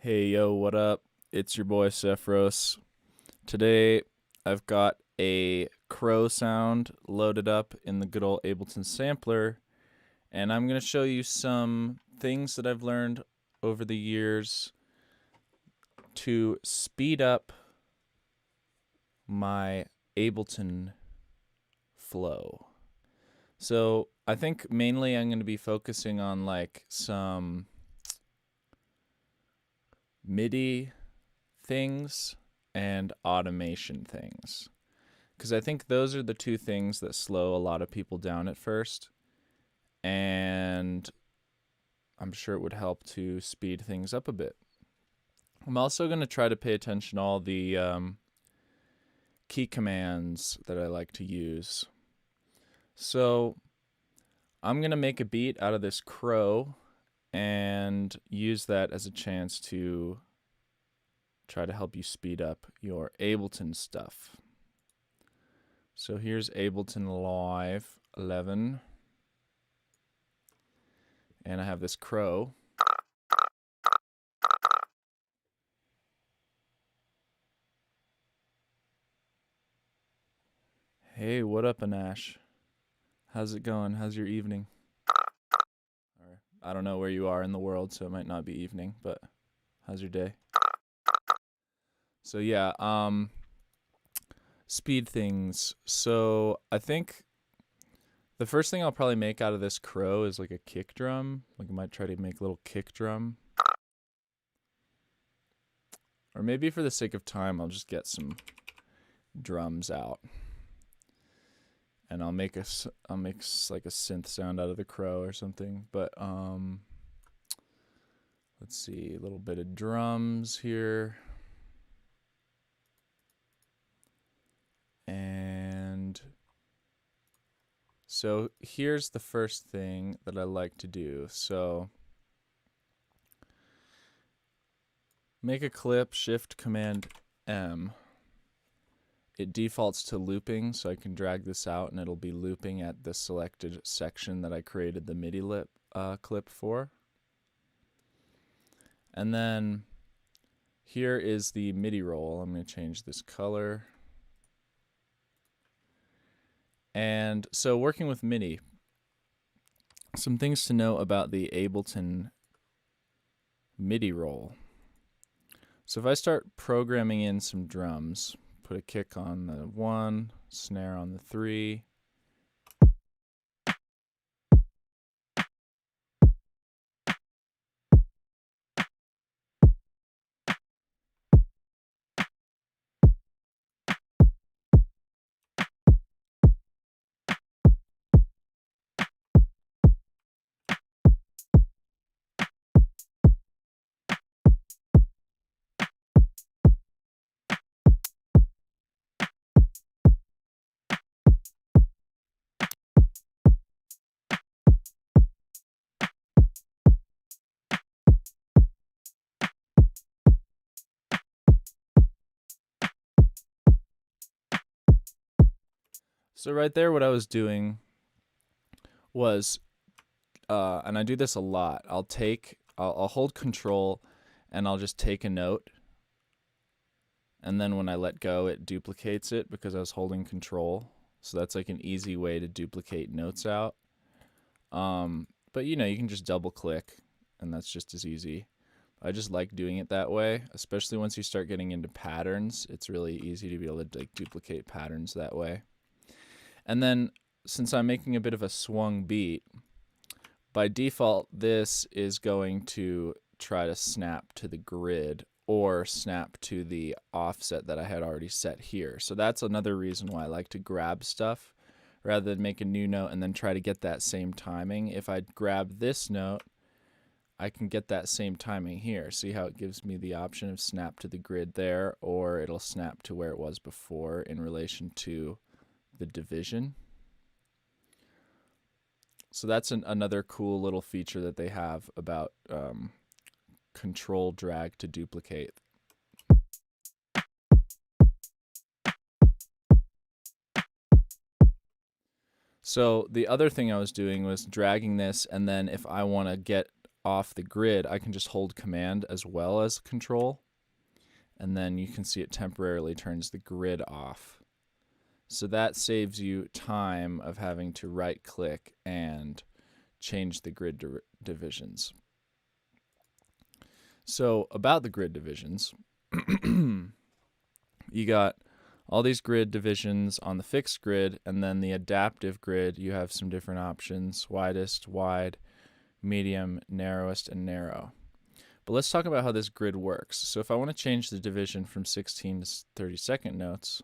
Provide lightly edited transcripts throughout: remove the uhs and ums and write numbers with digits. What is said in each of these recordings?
Hey yo, what up? It's your boy Sephiros. Today I've got a crow sound loaded up in the good old Ableton sampler, and I'm going to show you some things that I've learned over the years to speed up my Ableton flow. So I think mainly I'm going to be focusing on like some MIDI things and automation things. Because I think those are the two things that slow a lot of people down at first. And I'm sure it would help to speed things up a bit. I'm also going to try to pay attention to all the key commands that I like to use. So I'm going to make a beat out of this crow and use that as a chance to try to help you speed up your Ableton stuff. So here's Ableton Live 11. And I have this crow. Hey, what up, Anash? How's it going? How's your evening? Or, I don't know where you are in the world, so it might not be evening, but how's your day? So yeah, speed things. So I think the first thing I'll probably make out of this crow is like a kick drum. Like I might try to make a little kick drum. Or maybe for the sake of time, I'll just get some drums out. And I'll make like a synth sound out of the crow or something. But let's see, a little bit of drums here. And so here's the first thing that I like to do. So make a clip, Shift Command M. It defaults to looping, so I can drag this out and it'll be looping at the selected section that I created the MIDI clip for. And then here is the MIDI roll. I'm going to change this color. And so working with MIDI, some things to know about the Ableton MIDI roll. So if I start programming in some drums, put a kick on the 1, snare on the 3. So right there, what I was doing was, and I do this a lot, I'll hold control and I'll just take a note. And then when I let go, it duplicates it because I was holding control. So that's like an easy way to duplicate notes out. But you know, you can just double click and that's just as easy. I just like doing it that way, especially once you start getting into patterns. It's really easy to be able to like duplicate patterns that way. And then since I'm making a bit of a swung beat, by default, this is going to try to snap to the grid or snap to the offset that I had already set here. So that's another reason why I like to grab stuff rather than make a new note and then try to get that same timing. If I grab this note, I can get that same timing here. See how it gives me the option of snap to the grid there, or it'll snap to where it was before in relation to the division. So that's another cool little feature that they have about control drag to duplicate. So the other thing I was doing was dragging this, and then if I want to get off the grid, I can just hold Command as well as Control, and then you can see it temporarily turns the grid off. So that saves you time of having to right-click and change the grid divisions. So about the grid divisions, you got all these grid divisions on the fixed grid, and then the adaptive grid, you have some different options: widest, wide, medium, narrowest, and narrow. But let's talk about how this grid works. So if I want to change the division from 16 to 32nd notes,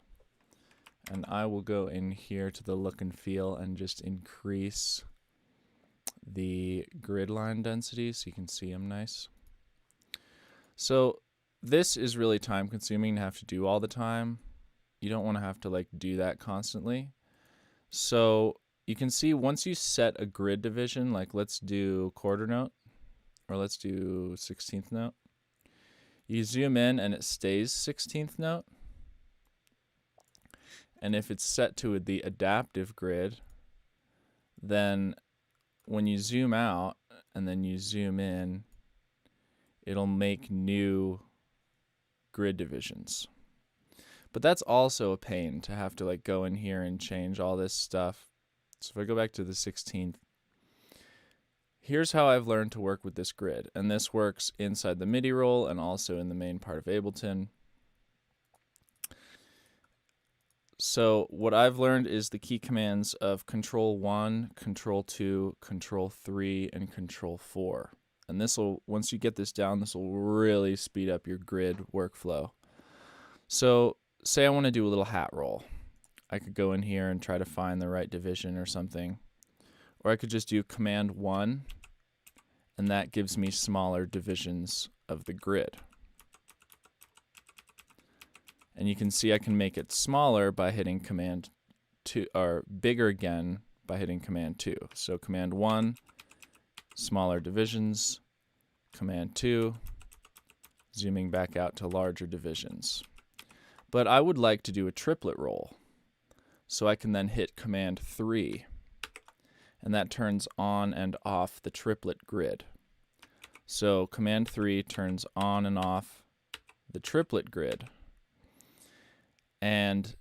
and I will go in here to the look and feel and just increase the grid line density so you can see them nice. So this is really time consuming to have to do all the time. You don't want to have to like do that constantly. So you can see once you set a grid division, like let's do quarter note or let's do 16th note, you zoom in and it stays 16th note. And if it's set to the adaptive grid, then when you zoom out and then you zoom in, it'll make new grid divisions. But that's also a pain to have to like go in here and change all this stuff. So if I go back to the 16th, here's how I've learned to work with this grid. And this works inside the MIDI roll and also in the main part of Ableton. So what I've learned is the key commands of Control 1, Control 2, Control 3, and Control 4. And this will, once you get this down, this will really speed up your grid workflow. So say I want to do a little hat roll. I could go in here and try to find the right division or something. Or I could just do Command 1, and that gives me smaller divisions of the grid. And you can see I can make it smaller by hitting Command 2, or bigger again by hitting Command 2. So Command 1, smaller divisions, Command 2, zooming back out to larger divisions. But I would like to do a triplet roll. So I can then hit Command 3, and that turns on and off the triplet grid. So Command 3 turns on and off the triplet grid. And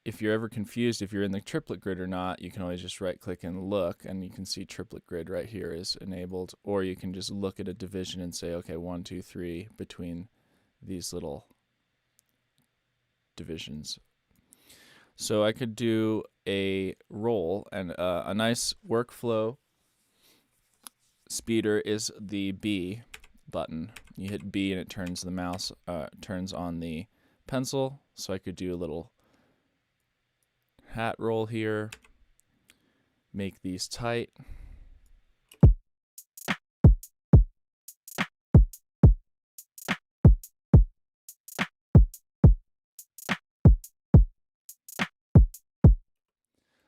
if you're ever confused if you're in the triplet grid or not, you can always just right-click and look, and you can see triplet grid right here is enabled. Or you can just look at a division and say, okay, 1, 2, 3 between these little divisions. So I could do a roll, and a nice workflow speeder is the B button. You hit B and it turns the mouse, turns on the pencil. So I could do a little hat roll here, make these tight.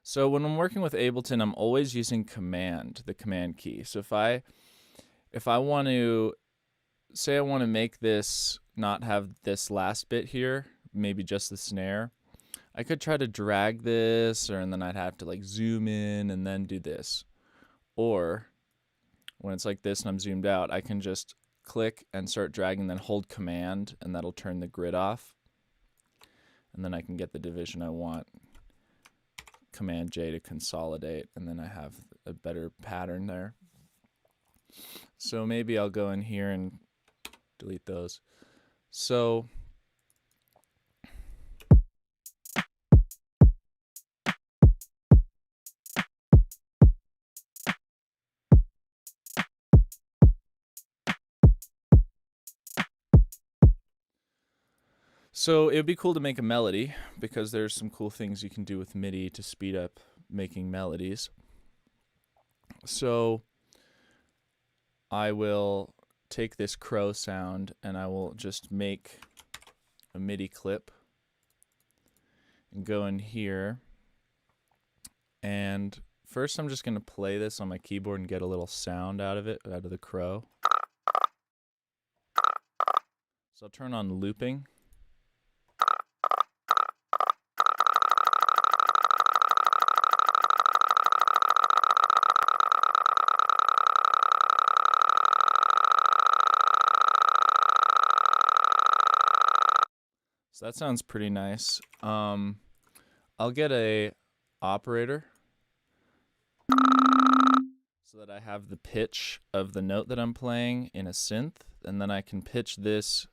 So when I'm working with Ableton, I'm always using Command, the Command key. So if I want to, say I want to make this not have this last bit here, maybe just the snare, I could try to drag this, and then I'd have to like zoom in and then do this. Or when it's like this and I'm zoomed out, I can just click and start dragging, then hold Command, and that'll turn the grid off. And then I can get the division I want. Command J to consolidate, and then I have a better pattern there. So maybe I'll go in here and delete those. So it would be cool to make a melody, because there's some cool things you can do with MIDI to speed up making melodies. So I will take this crow sound and I will just make a MIDI clip and go in here. And first I'm just going to play this on my keyboard and get a little sound out of it, out of the crow. So I'll turn on looping. So that sounds pretty nice. I'll get a operator so that I have the pitch of the note that I'm playing in a synth, and then I can pitch this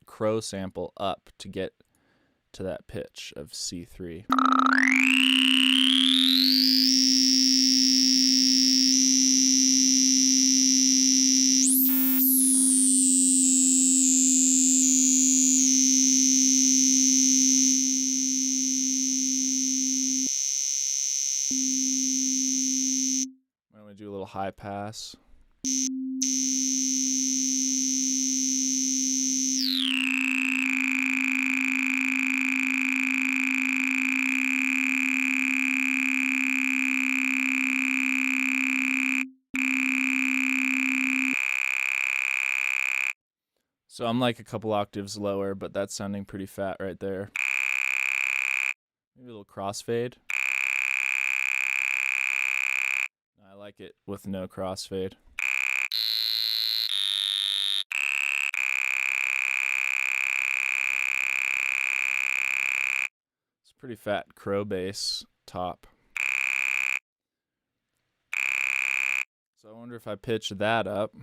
crow sample up to get to that pitch of C3. I'm going to do a little high pass. So I'm like a couple octaves lower, but that's sounding pretty fat right there. Maybe a little crossfade. I like it with no crossfade. It's pretty fat crow bass top. So I wonder if I pitch that up.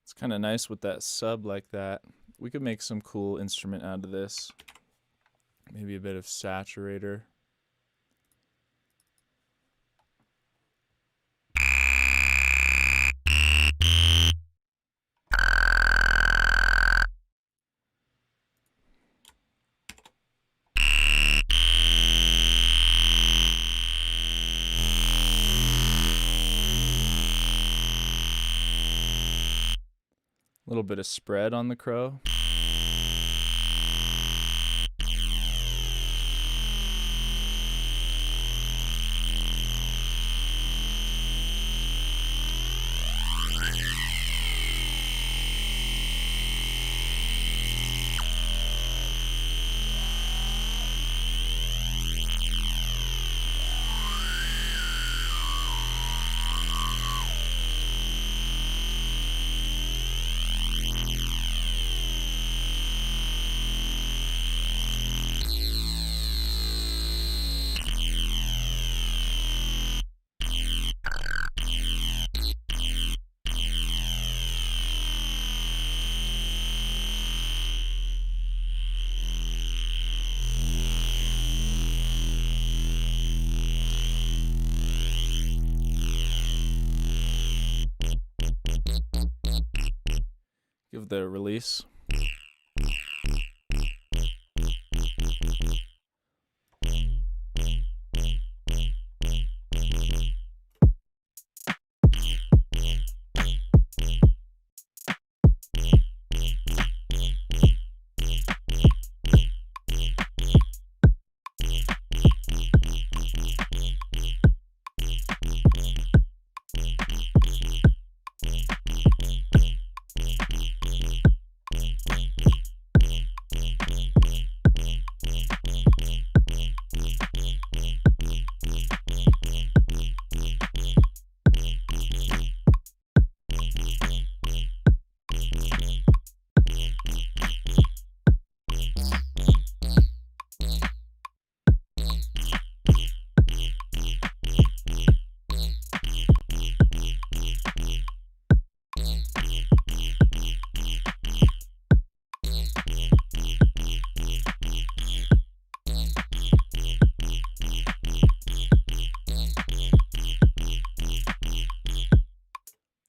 It's kind of nice with that sub like that. We could make some cool instrument out of this. Maybe a bit of saturator. A little bit of spread on the crow. Give the release.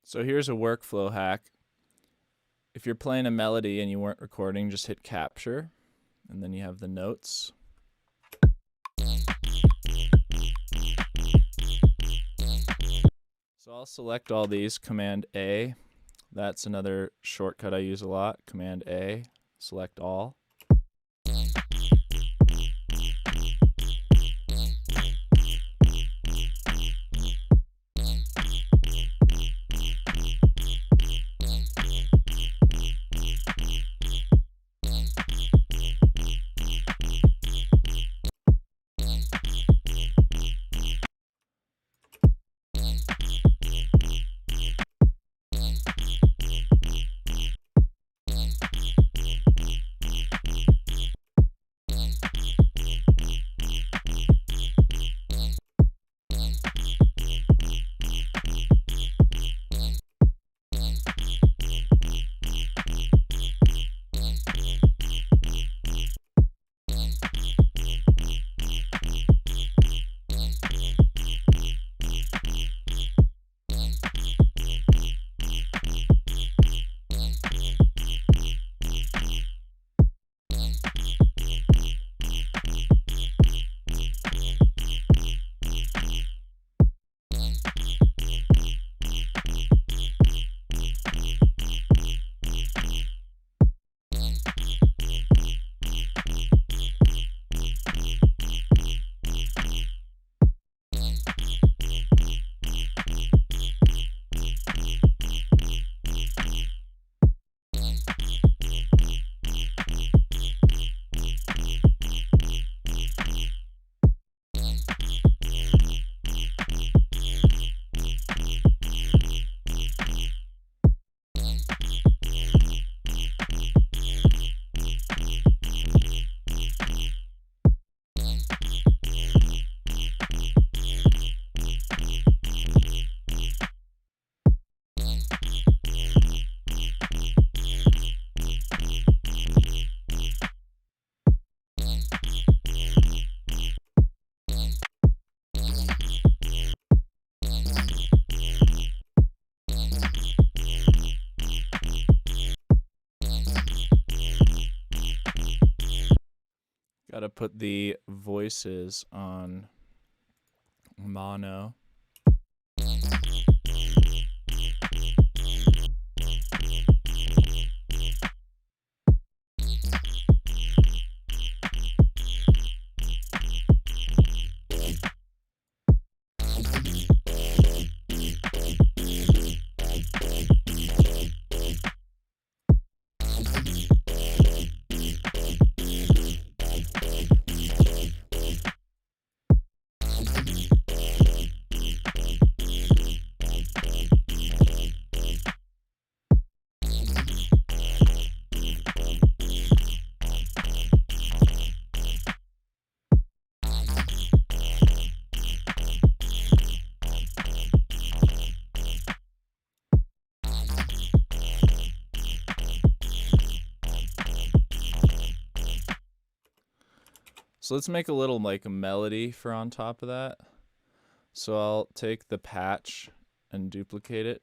So here's a workflow hack. If you're playing a melody and you weren't recording, just hit capture, and then you have the notes. So I'll select all these, Command A. That's another shortcut I use a lot, Command A, select all. Gotta put the voices on mono. So let's make a little like a melody for on top of that. So I'll take the patch and duplicate it.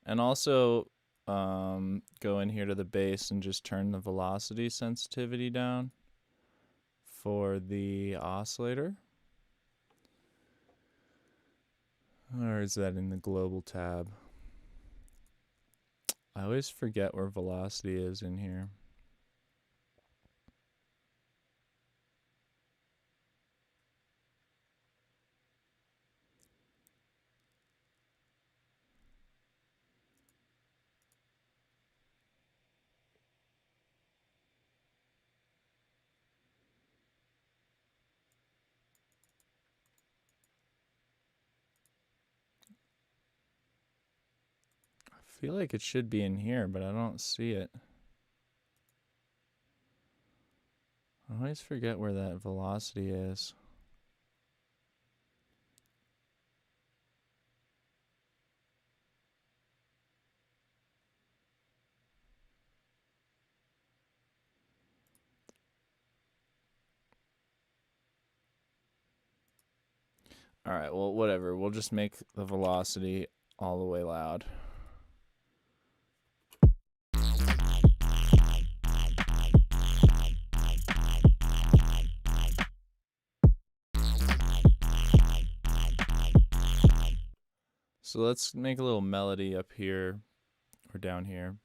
And also go in here to the bass and just turn the velocity sensitivity down for the oscillator. Or is that in the global tab? I always forget where velocity is in here. I feel like it should be in here, but I don't see it. I always forget where that velocity is. All right, well, whatever. We'll just make the velocity all the way loud. So let's make a little melody up here or down here.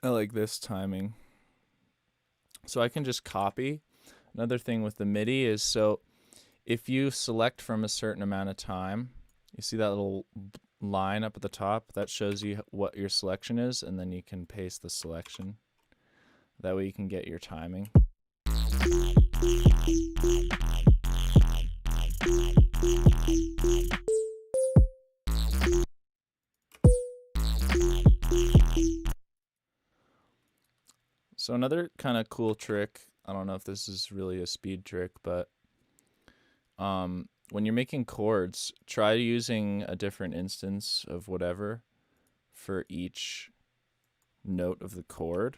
I like this timing. So I can just copy. Another thing with the MIDI is, so if you select from a certain amount of time, you see that little line up at the top? That shows you what your selection is, and then you can paste the selection. That way you can get your timing. So another kind of cool trick, I don't know if this is really a speed trick, but when you're making chords, try using a different instance of whatever for each note of the chord.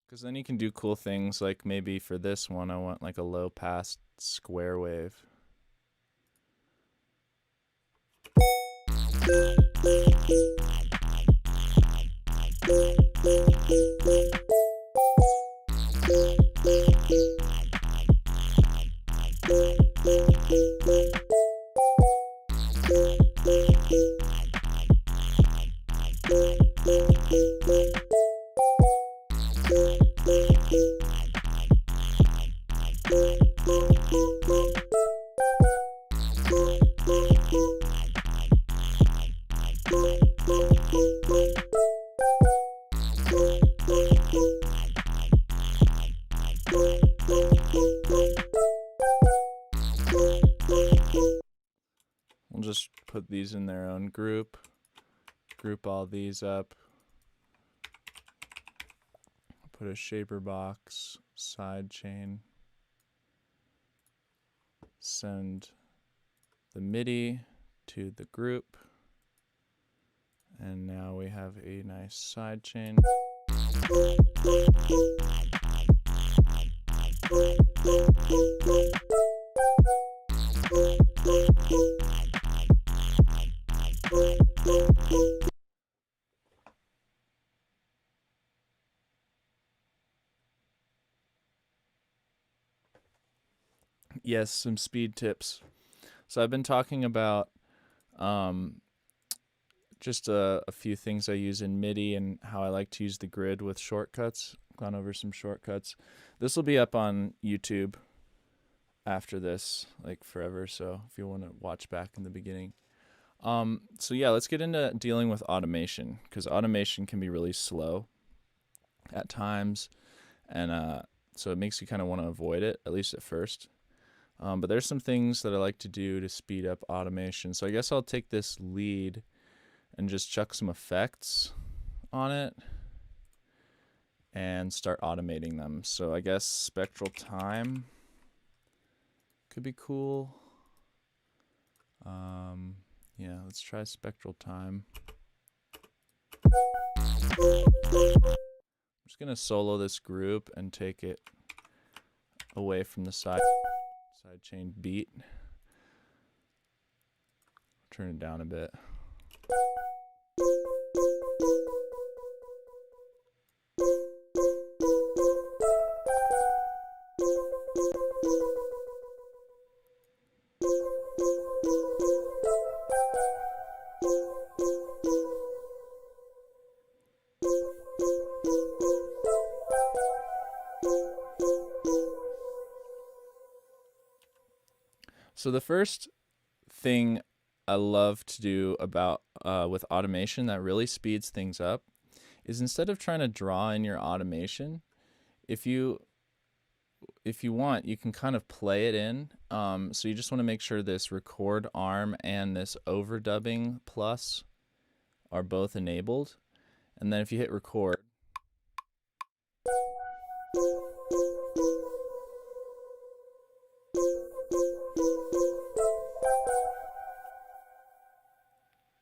Because then you can do cool things, like maybe for this one I want like a low pass square wave. We'll just put these in their own group. Group all these up. Put a shaper box, side chain. Send the MIDI to the group. And now we have a nice side chain. Yes, some speed tips. So I've been talking about just a few things I use in MIDI and how I like to use the grid with shortcuts. Gone over some shortcuts. This will be up on YouTube after this, like forever, so if you want to watch back in the beginning. So yeah, let's get into dealing with automation, because automation can be really slow at times, and so it makes you kind of want to avoid it, at least at first. But there's some things that I like to do to speed up automation. So I guess I'll take this lead and just chuck some effects on it and start automating them. So I guess spectral time could be cool. Yeah, let's try spectral time. I'm just gonna solo this group and take it away from the side chain beat. Turn it down a bit. So the first thing I love to do about with automation that really speeds things up is, instead of trying to draw in your automation, if you want, you can kind of play it in. So you just want to make sure this record arm and this overdubbing plus are both enabled, and then if you hit record,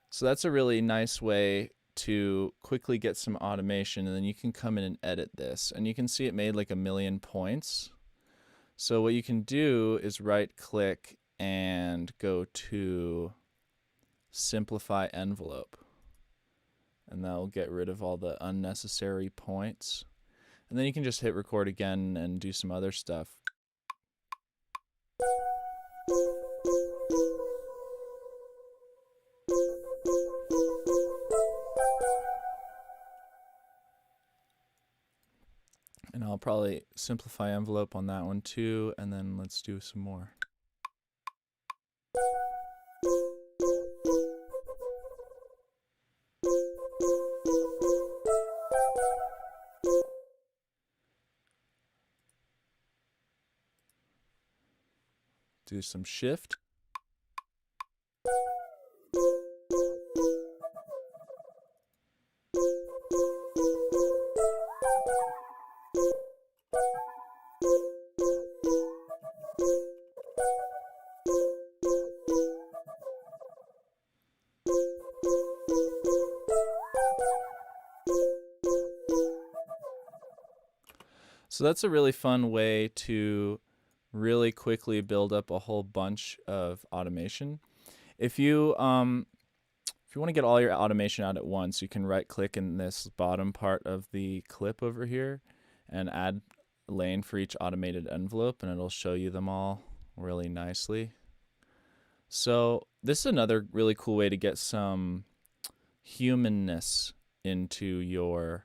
so that's a really nice way to quickly get some automation, and then you can come in and edit this, and you can see it made like 1,000,000 points. So what you can do is right click and go to simplify envelope, and that will get rid of all the unnecessary points, and then you can just hit record again and do some other stuff. And I'll probably simplify envelope on that one too, and then let's do some more. Do some shift. So that's a really fun way to really quickly build up a whole bunch of automation. If you want to get all your automation out at once, you can right click in this bottom part of the clip over here and add a lane for each automated envelope, and it'll show you them all really nicely. So this is another really cool way to get some humanness into your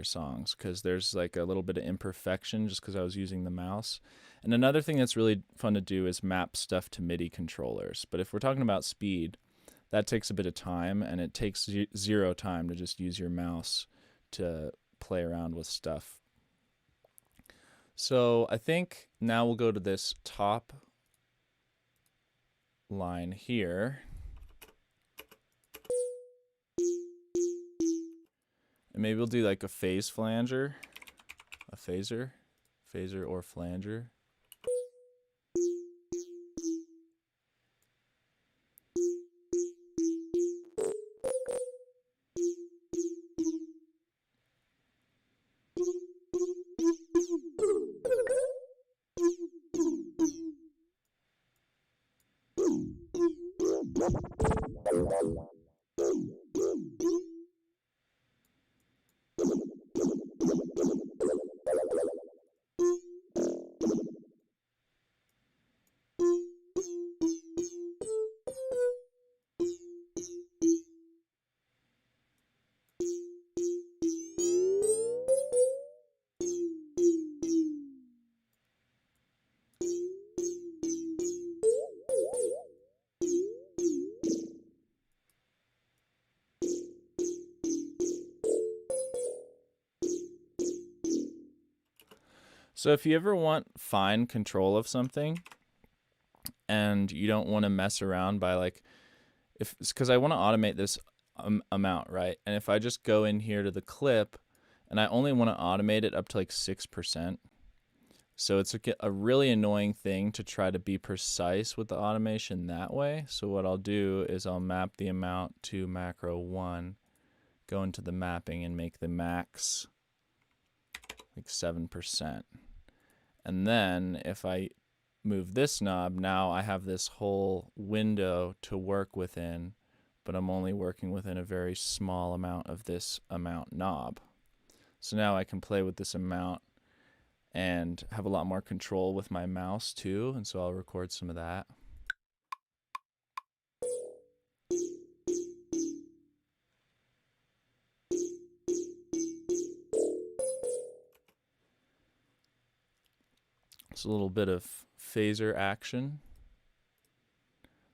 songs, because there's like a little bit of imperfection just because I was using the mouse. And another thing that's really fun to do is map stuff to MIDI controllers. But if we're talking about speed, that takes a bit of time, and it takes zero time to just use your mouse to play around with stuff. So I think now we'll go to this top line here. And maybe we'll do like a phase flanger, a phaser or flanger. So if you ever want fine control of something and you don't want to mess around by like, because I want to automate this amount, right? And if I just go in here to the clip and I only want to automate it up to like 6%. So it's a really annoying thing to try to be precise with the automation that way. So what I'll do is I'll map the amount to macro 1, go into the mapping and make the max like 7%. And then if I move this knob, now I have this whole window to work within, but I'm only working within a very small amount of this amount knob. So now I can play with this amount and have a lot more control with my mouse too, and so I'll record some of that. It's a little bit of phaser action.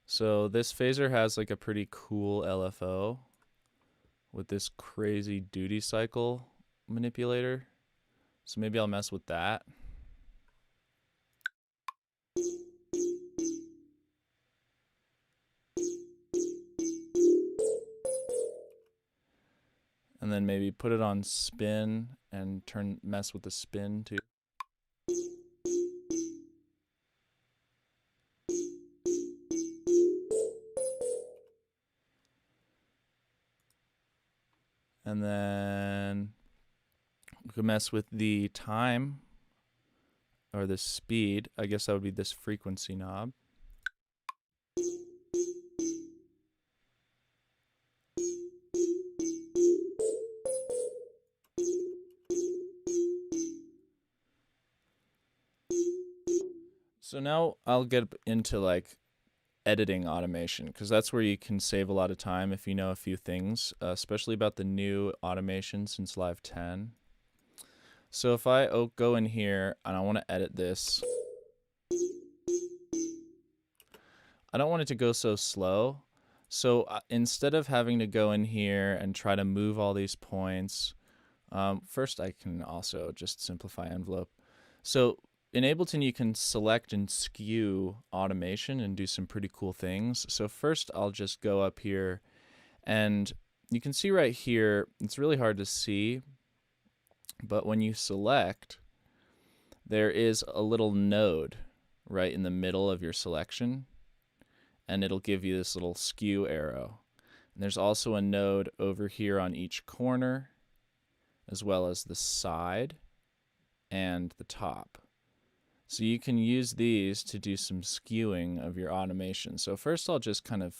So this phaser has like a pretty cool LFO with this crazy duty cycle manipulator. So maybe I'll mess with that. And then maybe put it on spin and mess with the spin too. And then we can mess with the time or the speed. I guess that would be this frequency knob. So now I'll get into like editing automation, because that's where you can save a lot of time if you know a few things, especially about the new automation since Live 10. So if I go in here and I want to edit this, I don't want it to go so slow. So instead of having to go in here and try to move all these points, first I can also just simplify envelope. So in Ableton, you can select and skew automation and do some pretty cool things. So first I'll just go up here, and you can see right here, it's really hard to see, but when you select, there is a little node right in the middle of your selection, and it'll give you this little skew arrow. And there's also a node over here on each corner, as well as the side and the top. So you can use these to do some skewing of your automation. So first I'll just kind of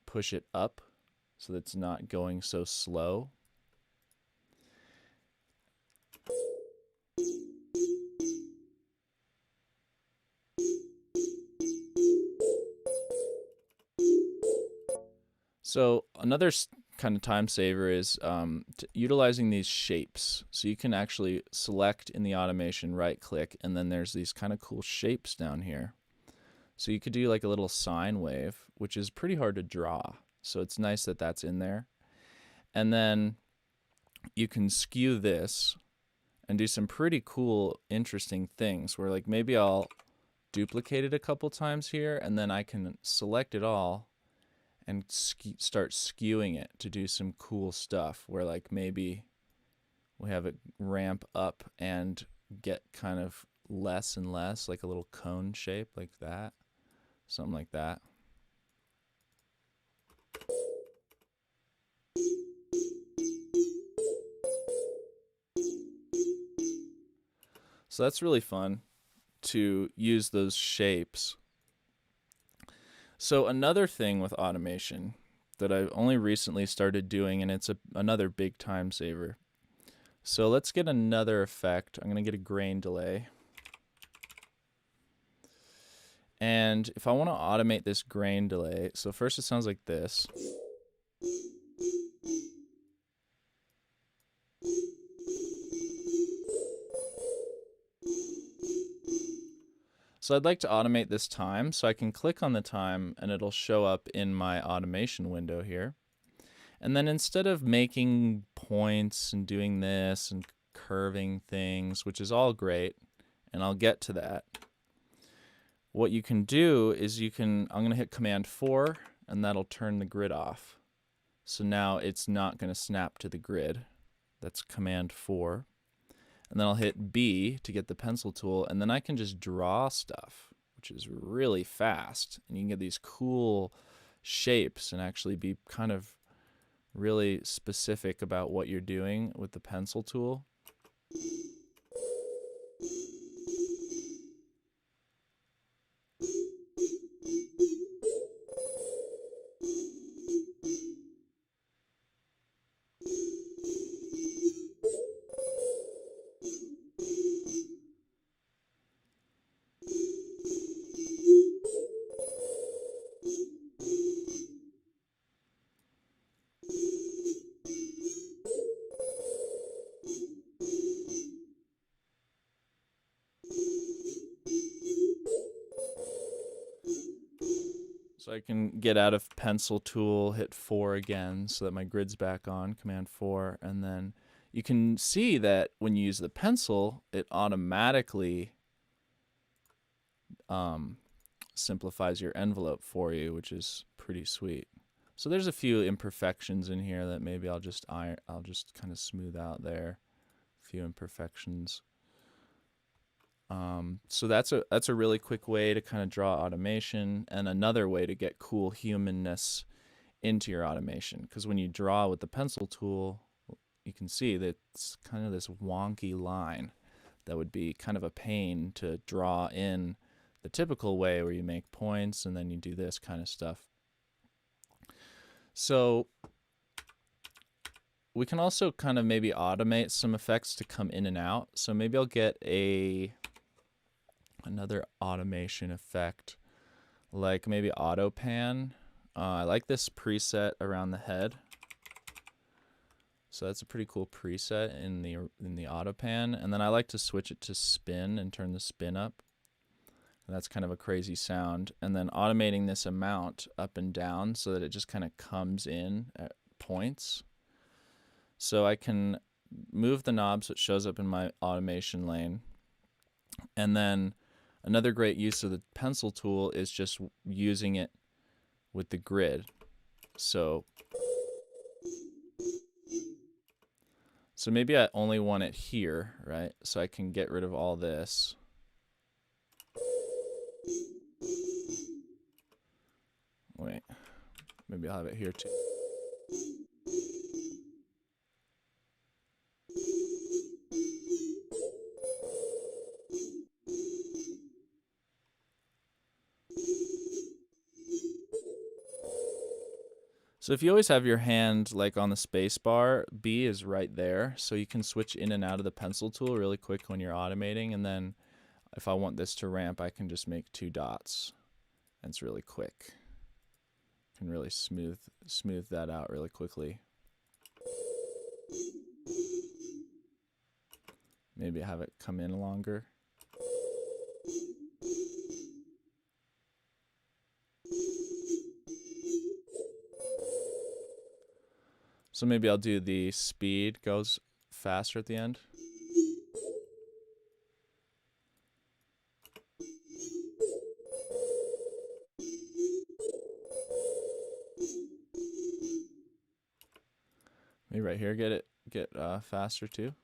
push it up so that it's not going so slow. So another kind of time saver is utilizing these shapes. So you can actually select in the automation, right click, and then there's these kind of cool shapes down here. So you could do like a little sine wave, which is pretty hard to draw. So it's nice that that's in there. And then you can skew this and do some pretty cool, interesting things where like maybe I'll duplicate it a couple times here and then I can select it all and start skewing it to do some cool stuff where like maybe we have it ramp up and get kind of less and less, like a little cone shape like that, something like that. So that's really fun to use those shapes. So another thing with automation that I've only recently started doing, and it's another big time saver. So let's get another effect. I'm going to get a grain delay. And if I want to automate this grain delay, so first it sounds like this. So I'd like to automate this time, so I can click on the time and it'll show up in my automation window here. And then instead of making points and doing this and curving things, which is all great, and I'll get to that, what you can do is I'm going to hit Command 4 and that'll turn the grid off. So now it's not going to snap to the grid. That's Command 4. And then I'll hit B to get the pencil tool, and then I can just draw stuff, which is really fast. And you can get these cool shapes and actually be kind of really specific about what you're doing with the pencil tool. So I can get out of pencil tool, hit 4 again so that my grid's back on, Command 4, and then you can see that when you use the pencil, it automatically simplifies your envelope for you, which is pretty sweet. So there's a few imperfections in here that maybe I'll just kind of smooth out there. A few imperfections. So that's a really quick way to kind of draw automation, and another way to get cool humanness into your automation. Because when you draw with the pencil tool, you can see that it's kind of this wonky line that would be kind of a pain to draw in the typical way where you make points and then you do this kind of stuff. So we can also kind of maybe automate some effects to come in and out. So maybe I'll get another automation effect, like maybe auto pan. I like this preset around the head. So that's a pretty cool preset in the auto pan. And then I like to switch it to spin and turn the spin up. And that's kind of a crazy sound. And then automating this amount up and down so that it just kind of comes in at points. So I can move the knob so it shows up in my automation lane. And then another great use of the pencil tool is just using it with the grid. So maybe I only want it here, right? So I can get rid of all this. Wait, maybe I'll have it here too. So if you always have your hand like on the space bar, B is right there. So you can switch in and out of the pencil tool really quick when you're automating. And then if I want this to ramp, I can just make 2 dots. And it's really quick. Can really smooth that out really quickly. Maybe have it come in longer. So maybe I'll do the speed goes faster at the end. Maybe right here get faster too.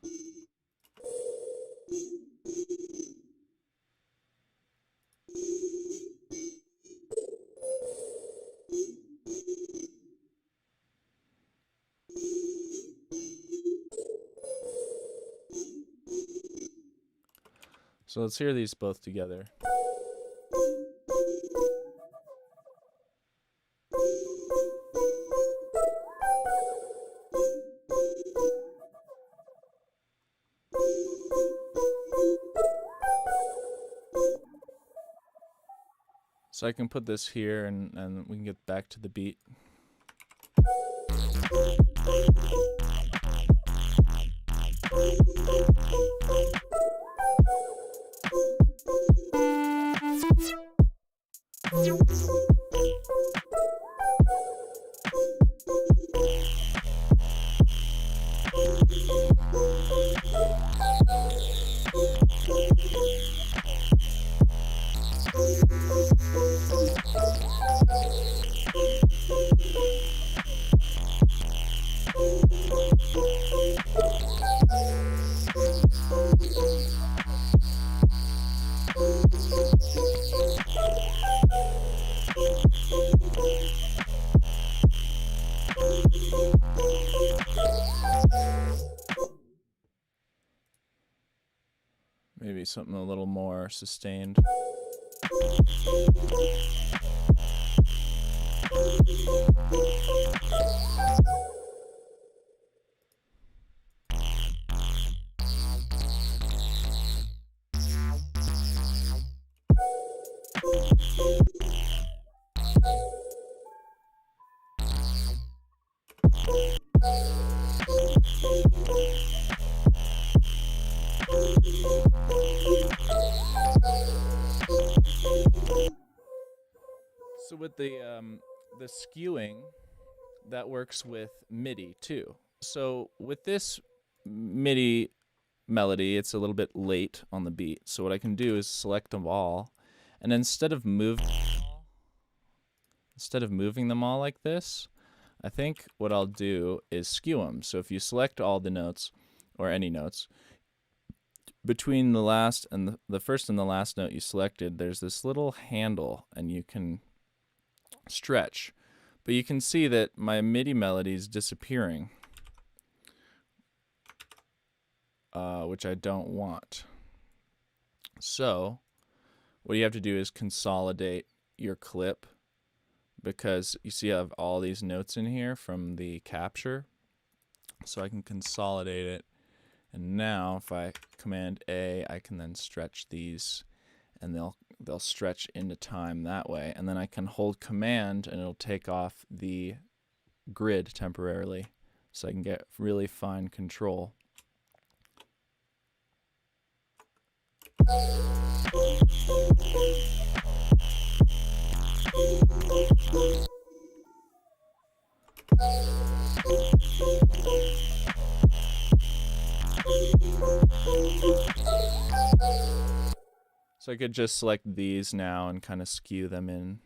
So let's hear these both together. So I can put this here and we can get back to the beat. Maybe something a little more sustained. So with the skewing, that works with MIDI too. So with this MIDI melody, it's a little bit late on the beat. So what I can do is select them all, and instead of moving them all like this, I think what I'll do is skew them. So if you select all the notes, or any notes, between the last and the first and the last note you selected, there's this little handle, and you can stretch. But you can see that my MIDI melody is disappearing, which I don't want. So what you have to do is consolidate your clip, because you see I have all these notes in here from the capture. So I can consolidate it, and now if I Command A, I can then stretch these, and they'll stretch into time that way. And then I can hold Command, and it'll take off the grid temporarily, so I can get really fine control. So I could just select these now and kind of skew them in.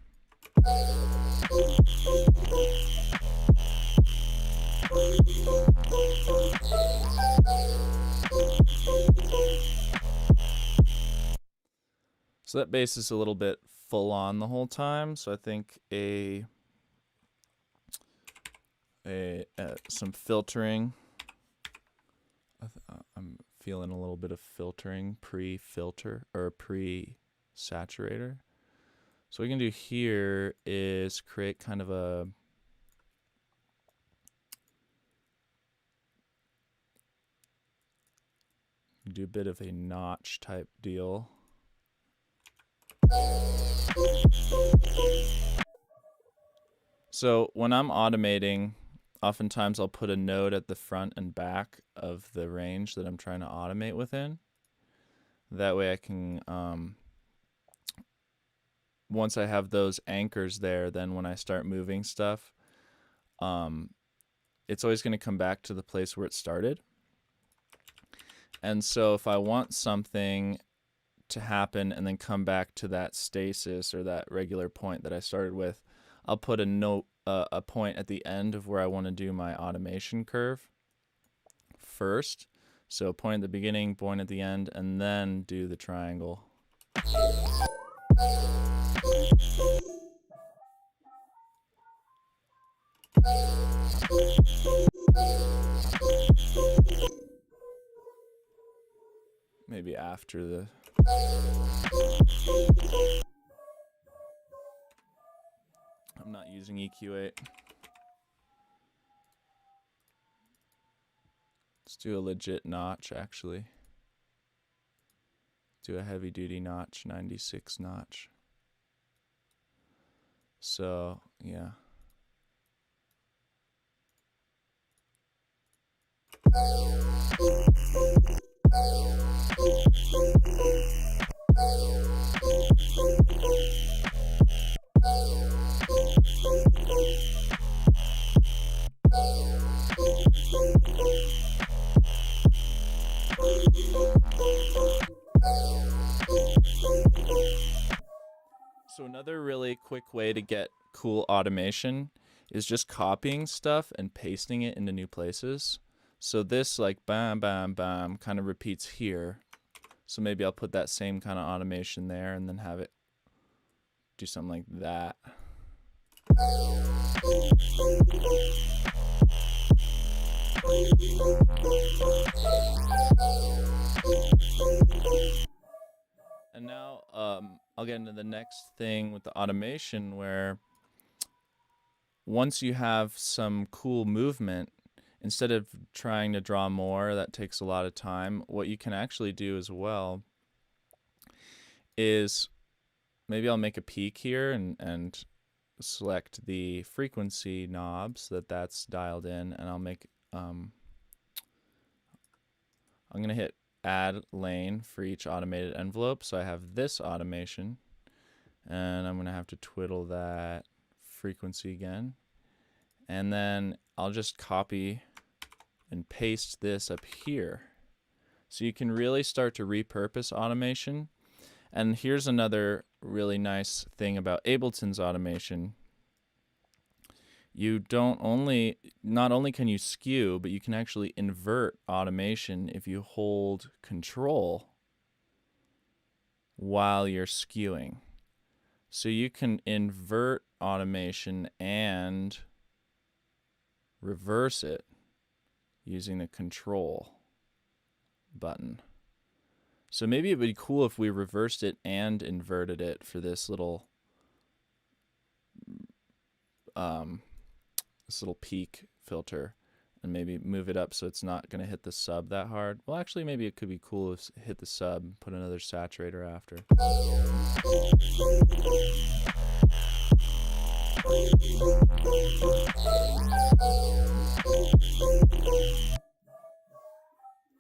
So that bass is a little bit full on the whole time, so I think some filtering. I'm feeling a little bit of filtering, pre-filter or pre-saturator. So what we can do here is create kind of a do a bit of a notch type deal. So when I'm automating, oftentimes I'll put a node at the front and back of the range that I'm trying to automate within. That way I can, once I have those anchors there, then when I start moving stuff, it's always going to come back to the place where it started. And so if I want something to happen and then come back to that stasis or that regular point that I started with, I'll put a point at the end of where I want to do my automation curve first. So point at the beginning, point at the end, and then do the triangle. Maybe after the... I'm not using EQ8. Let's do a legit notch, actually. Do a heavy duty notch, 96 notch. So, yeah. So another really quick way to get cool automation is just copying stuff and pasting it into new places. So this like bam, bam, bam kind of repeats here. So maybe I'll put that same kind of automation there and then have it do something like that. And now I'll get into the next thing with the automation, where once you have some cool movement, instead of trying to draw more, that takes a lot of time, what you can actually do as well is maybe I'll make a peak here and select the frequency knob so that's dialed in, and I'll make I'm going to hit add lane for each automated envelope. So I have this automation, and I'm going to have to twiddle that frequency again. And then I'll just copy and paste this up here. So you can really start to repurpose automation. And here's another really nice thing about Ableton's automation. You not only can you skew, but you can actually invert automation if you hold control while you're skewing. So you can invert automation and reverse it using the control button. So maybe it would be cool if we reversed it and inverted it for this little peak filter, and maybe move it up so it's not going to hit the sub that hard. Well, actually, maybe it could be cool if hit the sub, put another saturator after.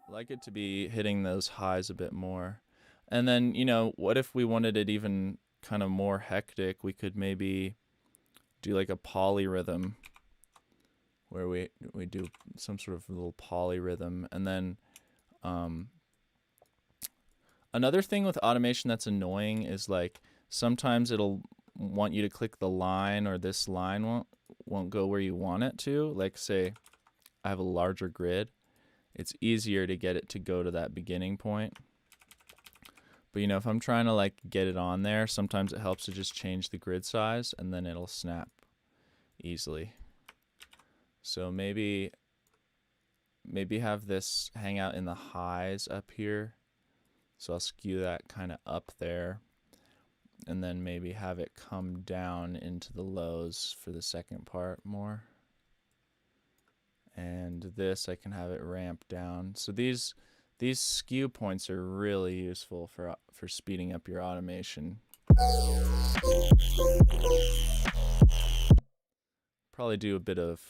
I like it to be hitting those highs a bit more. And then, you know, what if we wanted it even kind of more hectic? We could maybe do like a polyrhythm, where we do some sort of little polyrhythm. And then another thing with automation that's annoying is like sometimes it'll want you to click the line, or this line won't go where you want it to. Like say I have a larger grid, it's easier to get it to go to that beginning point. But you know, if I'm trying to like get it on there, sometimes it helps to just change the grid size and then it'll snap easily. So maybe have this hang out in the highs up here. So I'll skew that kind of up there, and then maybe have it come down into the lows for the second part more. And this I can have it ramp down. So these These skew points are really useful for speeding up your automation. Probably do a bit of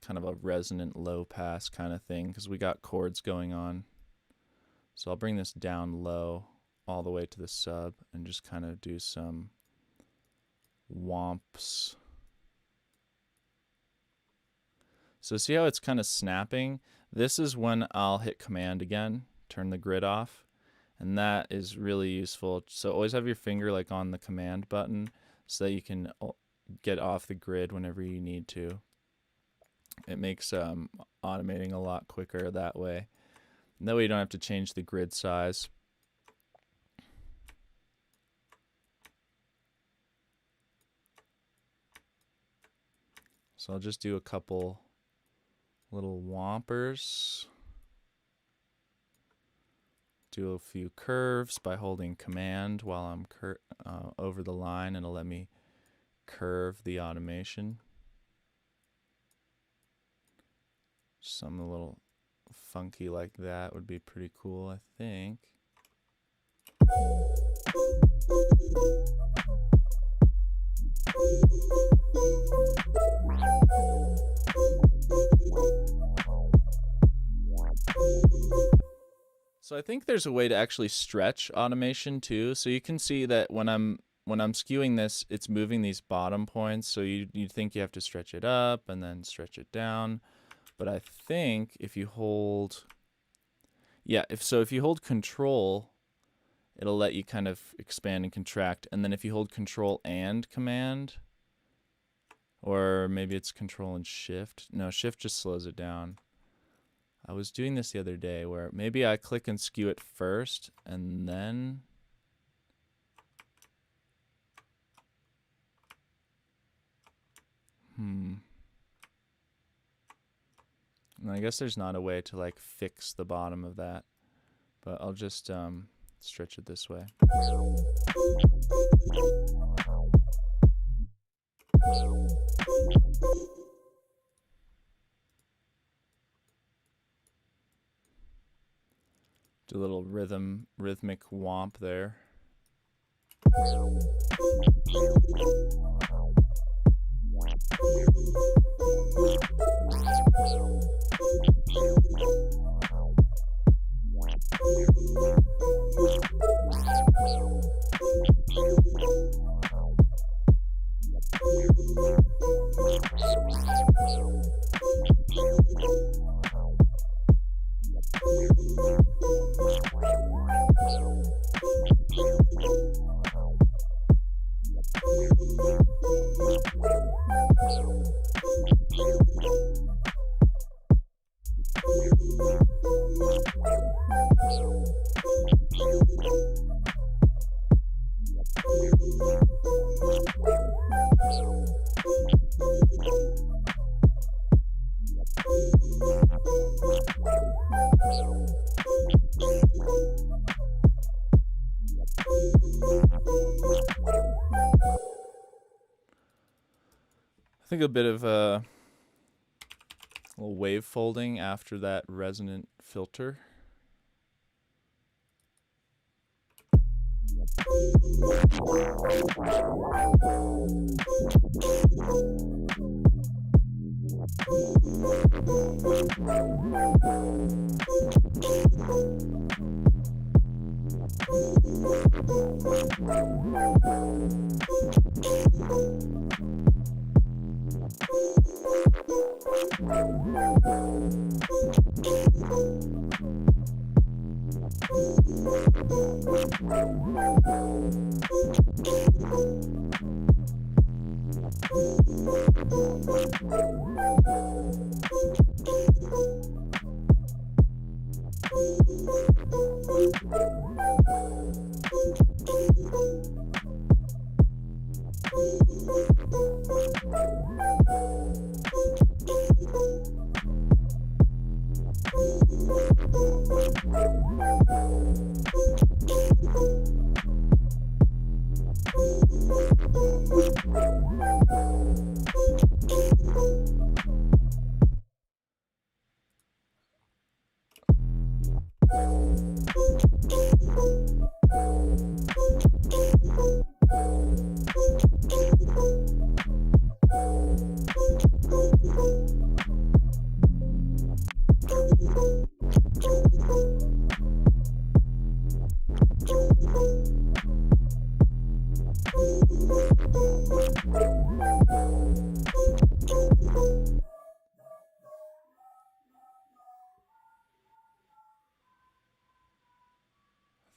kind of a resonant low pass kind of thing because we got chords going on. So I'll bring this down low all the way to the sub and just kind of do some womps. So see how it's kind of snapping? This is when I'll hit command again, turn the grid off, and that is really useful. So always have your finger like on the command button so that you can get off the grid whenever you need to. It makes automating a lot quicker that way. And that way you don't have to change the grid size. So I'll just do a couple little whompers. Do a few curves by holding command while I'm over the line, and it'll let me curve the automation. Something a little funky like that would be pretty cool, I think. So I think there's a way to actually stretch automation too. So you can see that when I'm skewing this, it's moving these bottom points. So you think you have to stretch it up and then stretch it down. But I think if you hold, if you hold control, it'll let you kind of expand and contract. And then if you hold control and command, or maybe it's control and shift. No, shift just slows it down. I was doing this the other day where maybe I click and skew it first and then And I guess there's not a way to like fix the bottom of that, but I'll just stretch it this way. Do a little rhythmic womp there. I think a bit of a little wave folding after that resonant filter.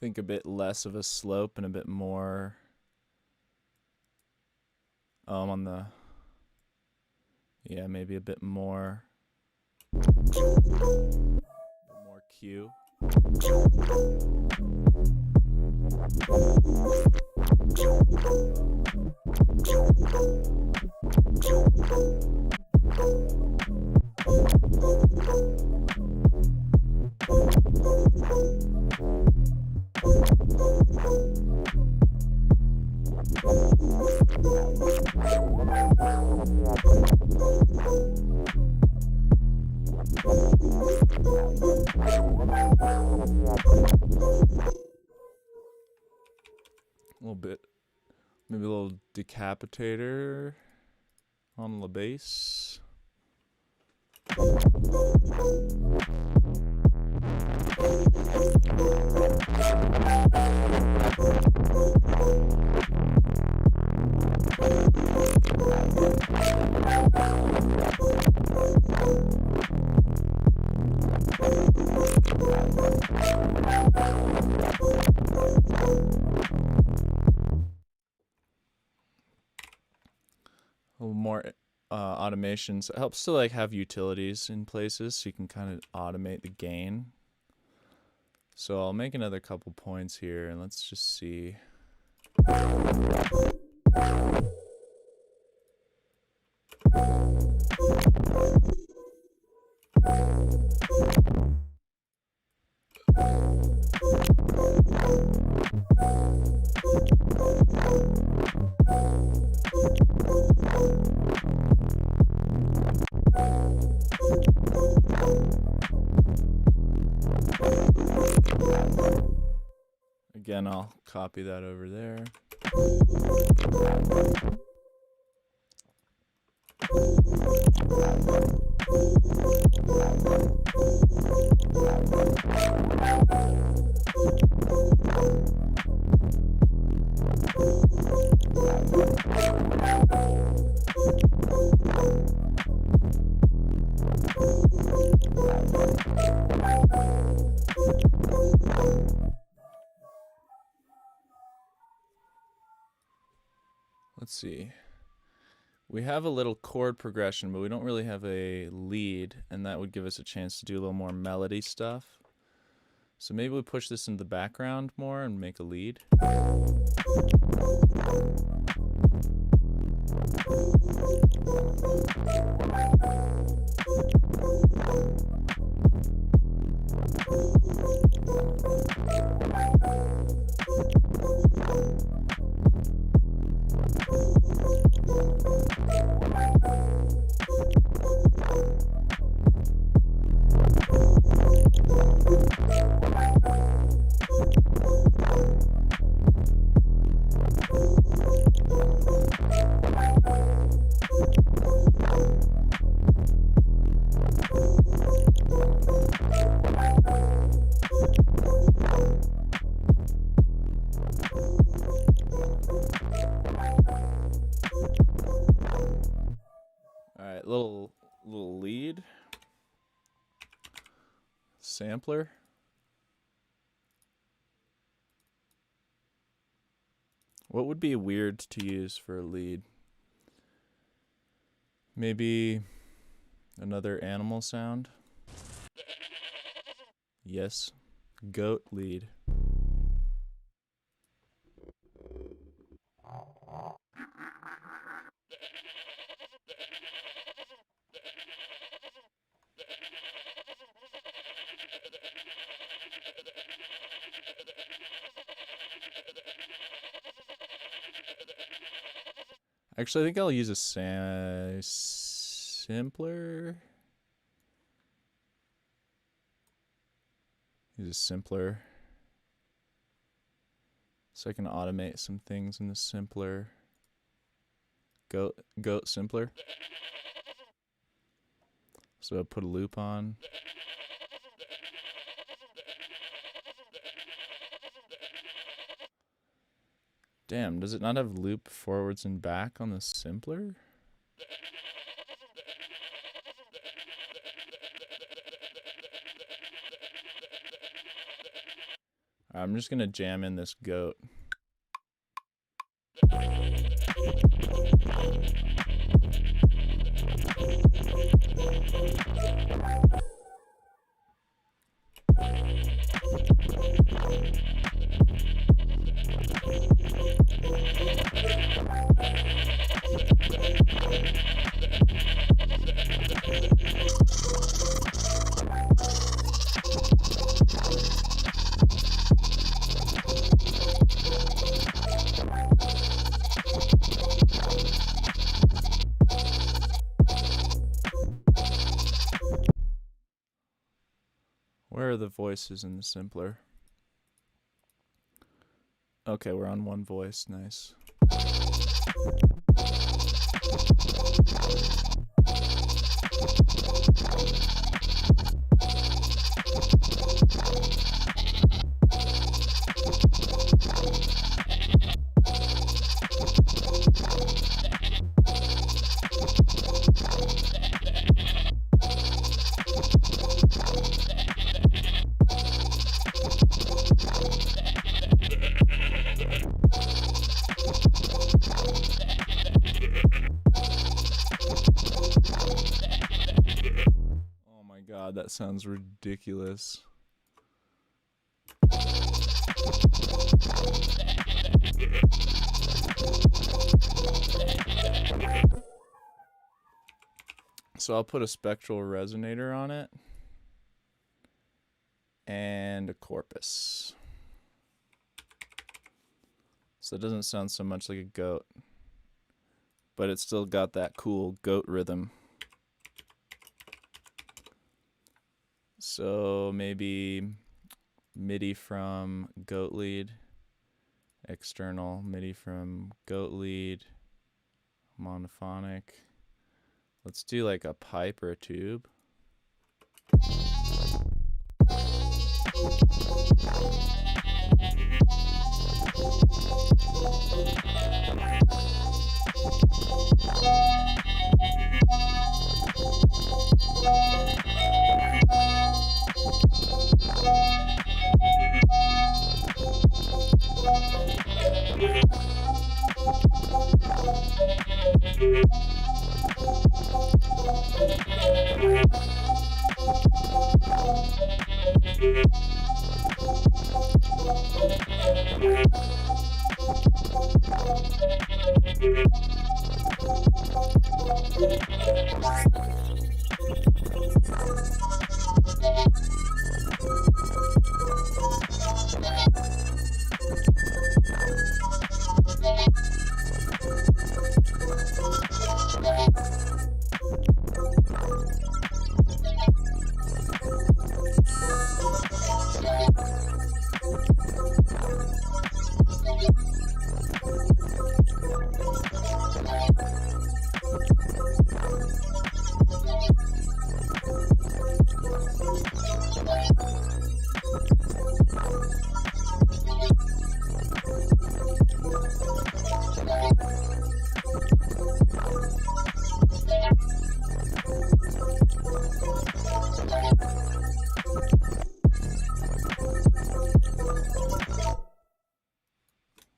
think a bit less of a slope and a bit more. I'm on the. Yeah, maybe a bit more. More Q. A little bit, maybe a little decapitator on the bass. A little more automations. It helps to like have utilities in places so you can kind of automate the gain. So I'll make another couple points here and let's just see. Again, I'll copy that over there. Let's see. We have a little chord progression, but we don't really have a lead, and that would give us a chance to do a little more melody stuff. So maybe we push this into the background more and make a lead. Alright, little lead. Sampler. What would be weird to use for a lead? Maybe another animal sound? Yes. Goat lead. Actually, I think I'll use a simpler. Use a simpler. So I can automate some things in the simpler. Goat simpler. So I'll put a loop on. Damn, does it not have loop forwards and back on the simpler? I'm just gonna jam in this goat. Where are the voices in the simpler? Okay, we're on one voice. Nice. Oh my god, that sounds ridiculous. So I'll put a spectral resonator on it and a corpus. So it doesn't sound so much like a goat, but it's still got that cool goat rhythm. So maybe MIDI from goat lead, external MIDI from goat lead, monophonic. Let's do like a pipe or a tube.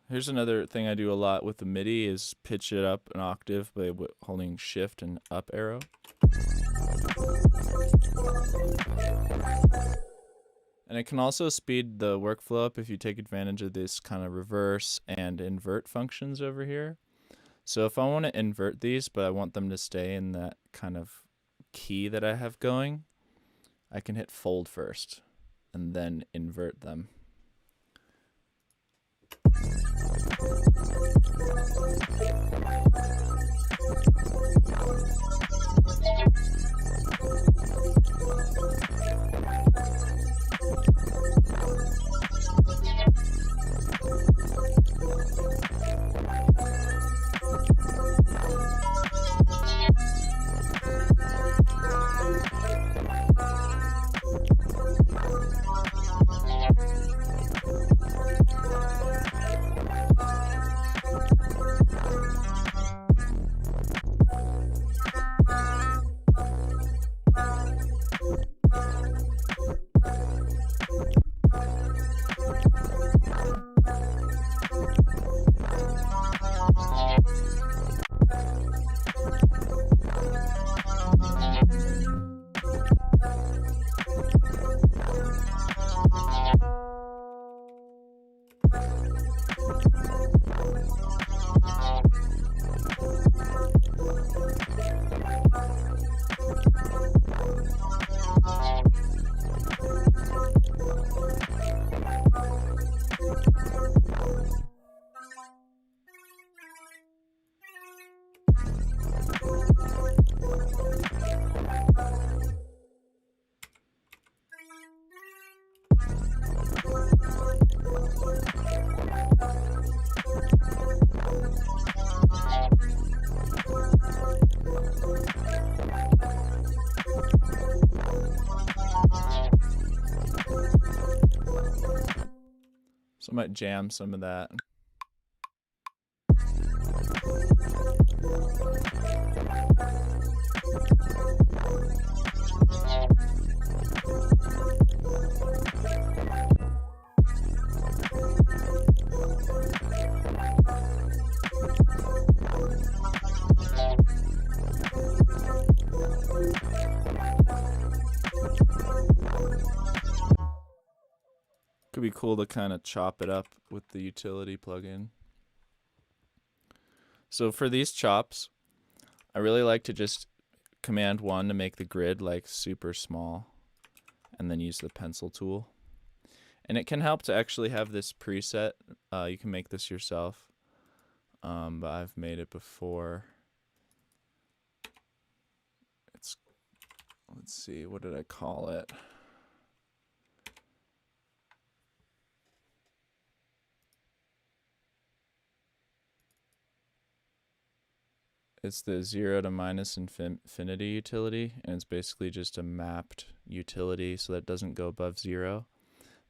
Here's another thing I do a lot with the MIDI is pitch it up an octave by holding shift and up arrow. And it can also speed the workflow up if you take advantage of this kind of reverse and invert functions over here. So if I want to invert these, but I want them to stay in that kind of key that I have going, I can hit fold first and then invert them. So I might jam some of that. Could be cool to kind of chop it up with the utility plugin. So for these chops, I really like to just Command 1 to make the grid like super small, and then use the pencil tool. And it can help to actually have this preset. You can make this yourself, but I've made it before. It's, let's see, what did I call it? It's the 0 to minus infinity utility, and it's basically just a mapped utility so that it doesn't go above 0.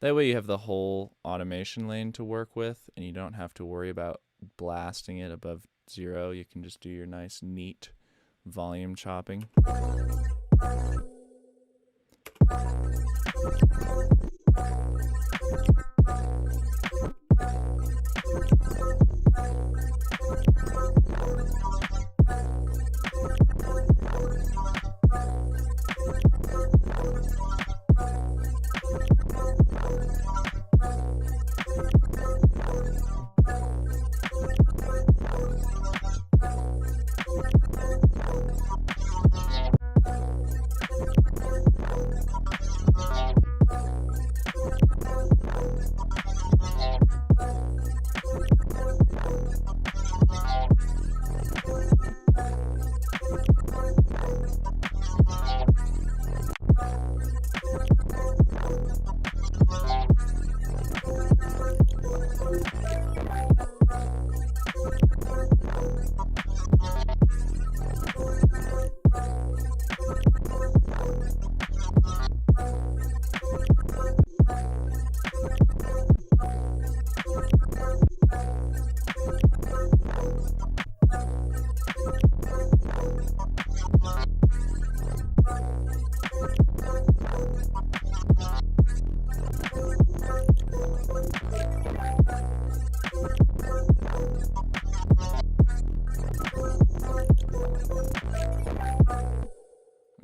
That way you have the whole automation lane to work with, and you don't have to worry about blasting it above 0. You can just do your nice, neat volume chopping.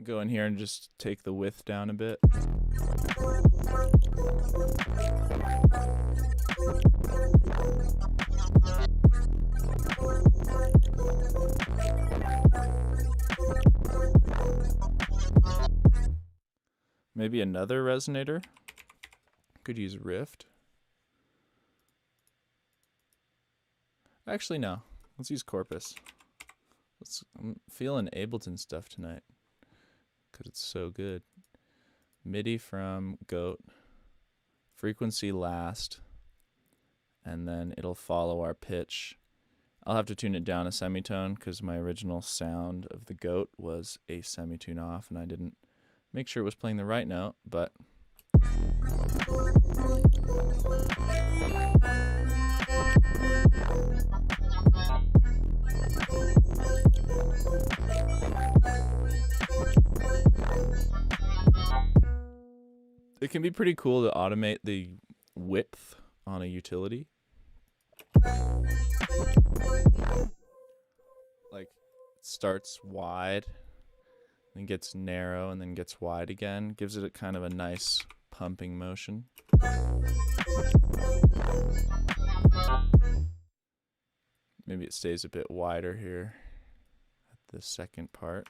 Go in here and just take the width down a bit. Maybe another resonator. Could use Rift. Actually, no. Let's use Corpus. I'm feeling Ableton stuff tonight because it's so good. MIDI from Goat, frequency last, and then it'll follow our pitch. I'll have to tune it down a semitone because my original sound of the Goat was a semitone off, and I didn't make sure it was playing the right note, but it can be pretty cool to automate the width on a utility. Like, it starts wide, then gets narrow, and then gets wide again. Gives it a kind of a nice pumping motion. Maybe it stays a bit wider here at the second part.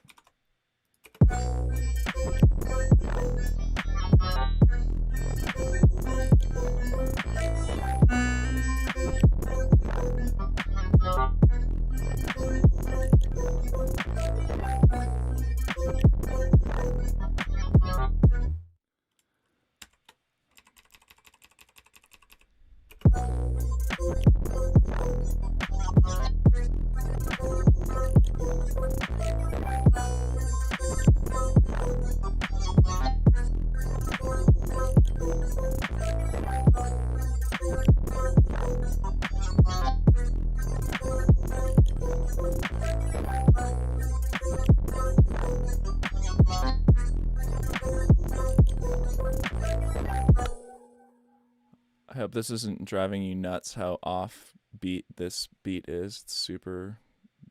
I hope this isn't driving you nuts how off beat this beat is. It's super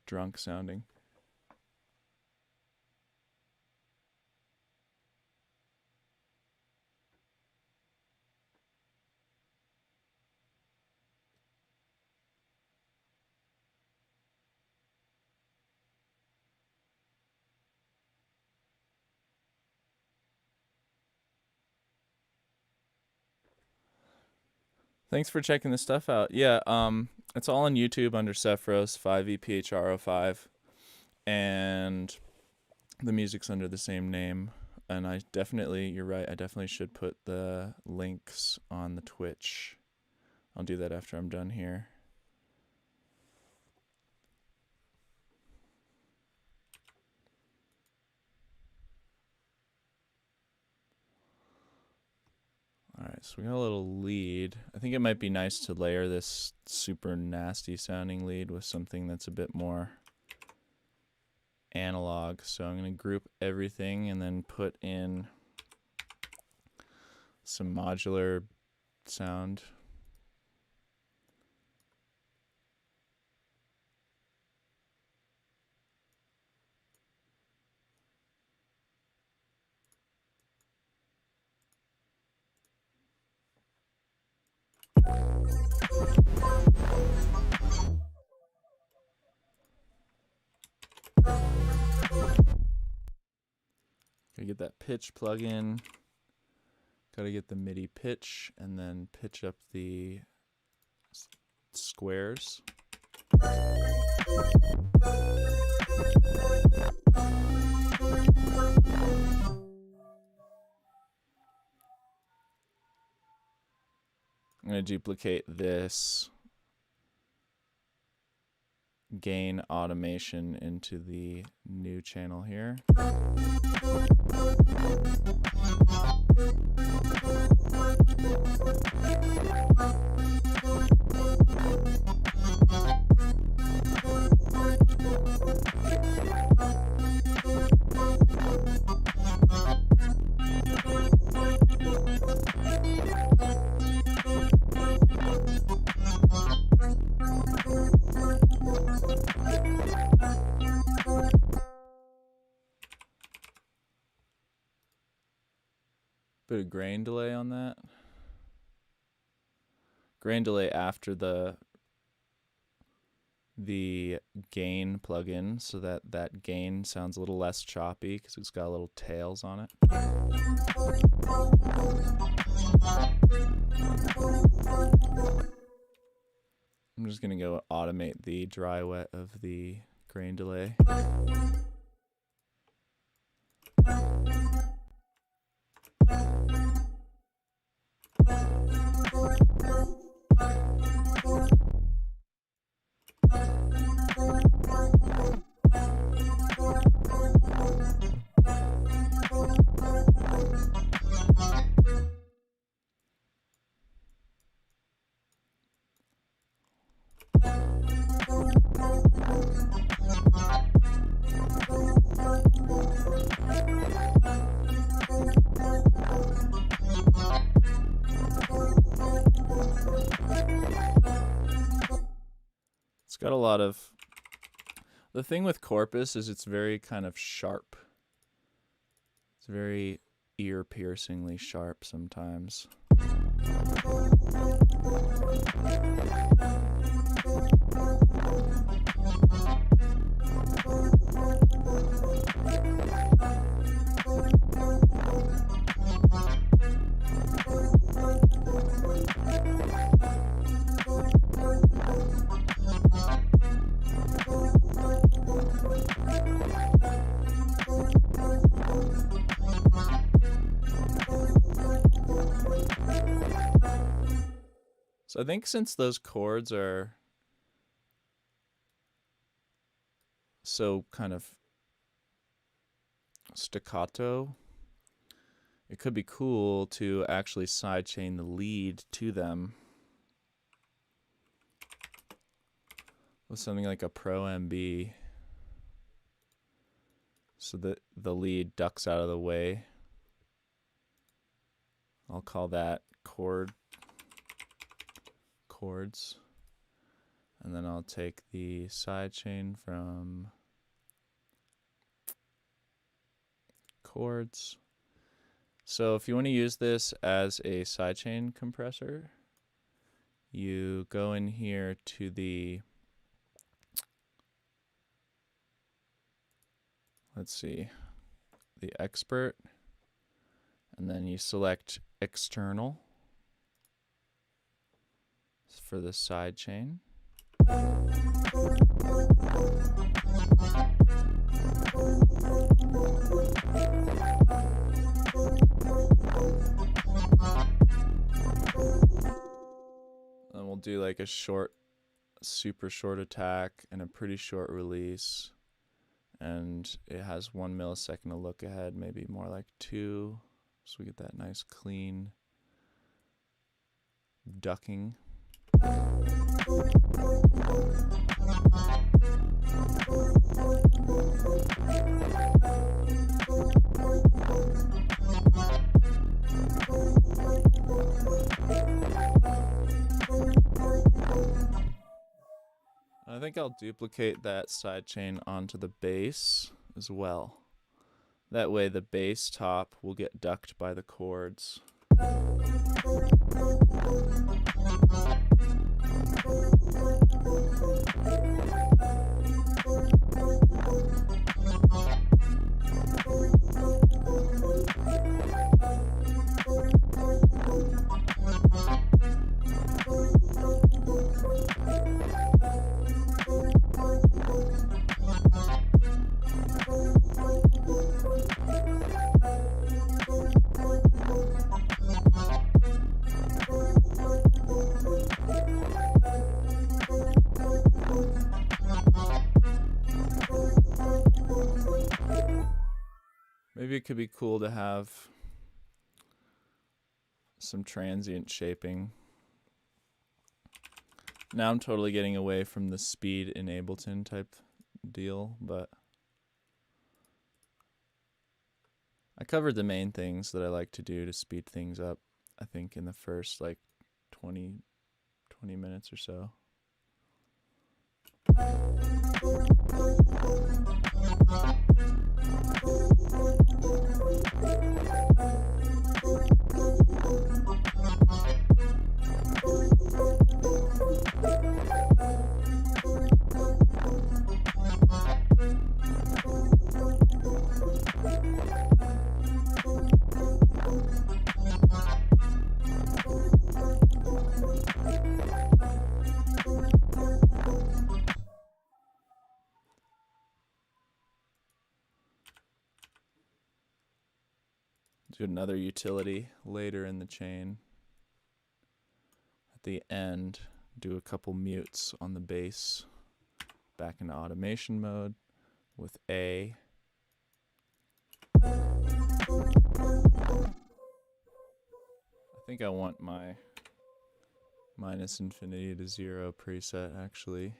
drunk sounding. Thanks for checking this stuff out. Yeah, it's all on YouTube under Cephros 5EPHR05, and the music's under the same name. And you're right, I definitely should put the links on the Twitch. I'll do that after I'm done here. All right, so we got a little lead. I think it might be nice to layer this super nasty sounding lead with something that's a bit more analog. So I'm going to group everything and then put in some modular sound. Gotta get that pitch plug-in. Gotta get the MIDI pitch and then pitch up the squares. I'm going to duplicate this gain automation into the new channel here. Bit of grain delay on that. Grain delay after the gain plugin, so that gain sounds a little less choppy because it's got little tails on it. I'm just gonna go automate the dry wet of the grain delay. It's got a lot of... The thing with Corpus is it's very kind of sharp. It's very ear-piercingly sharp sometimes. So I think since those chords are so kind of staccato, it could be cool to actually sidechain the lead to them with something like a Pro MB, so that the lead ducks out of the way. I'll call that chord chords. And then I'll take the sidechain from chords. So if you want to use this as a sidechain compressor, you go in here to the, let's see, the expert, and then you select external for the sidechain. And we'll do like a super short attack and a pretty short release. And it has 1 millisecond to look ahead, maybe more like 2. So we get that nice clean ducking. I think I'll duplicate that sidechain onto the bass as well. That way the bass top will get ducked by the chords. Maybe it could be cool to have some transient shaping. Now I'm totally getting away from the speed in Ableton type deal, but I covered the main things that I like to do to speed things up, I think, in the first like 20 minutes or so. Do another utility later in the chain. At the end, do a couple mutes on the bass. Back into automation mode with A. I think I want my minus infinity to 0 preset actually.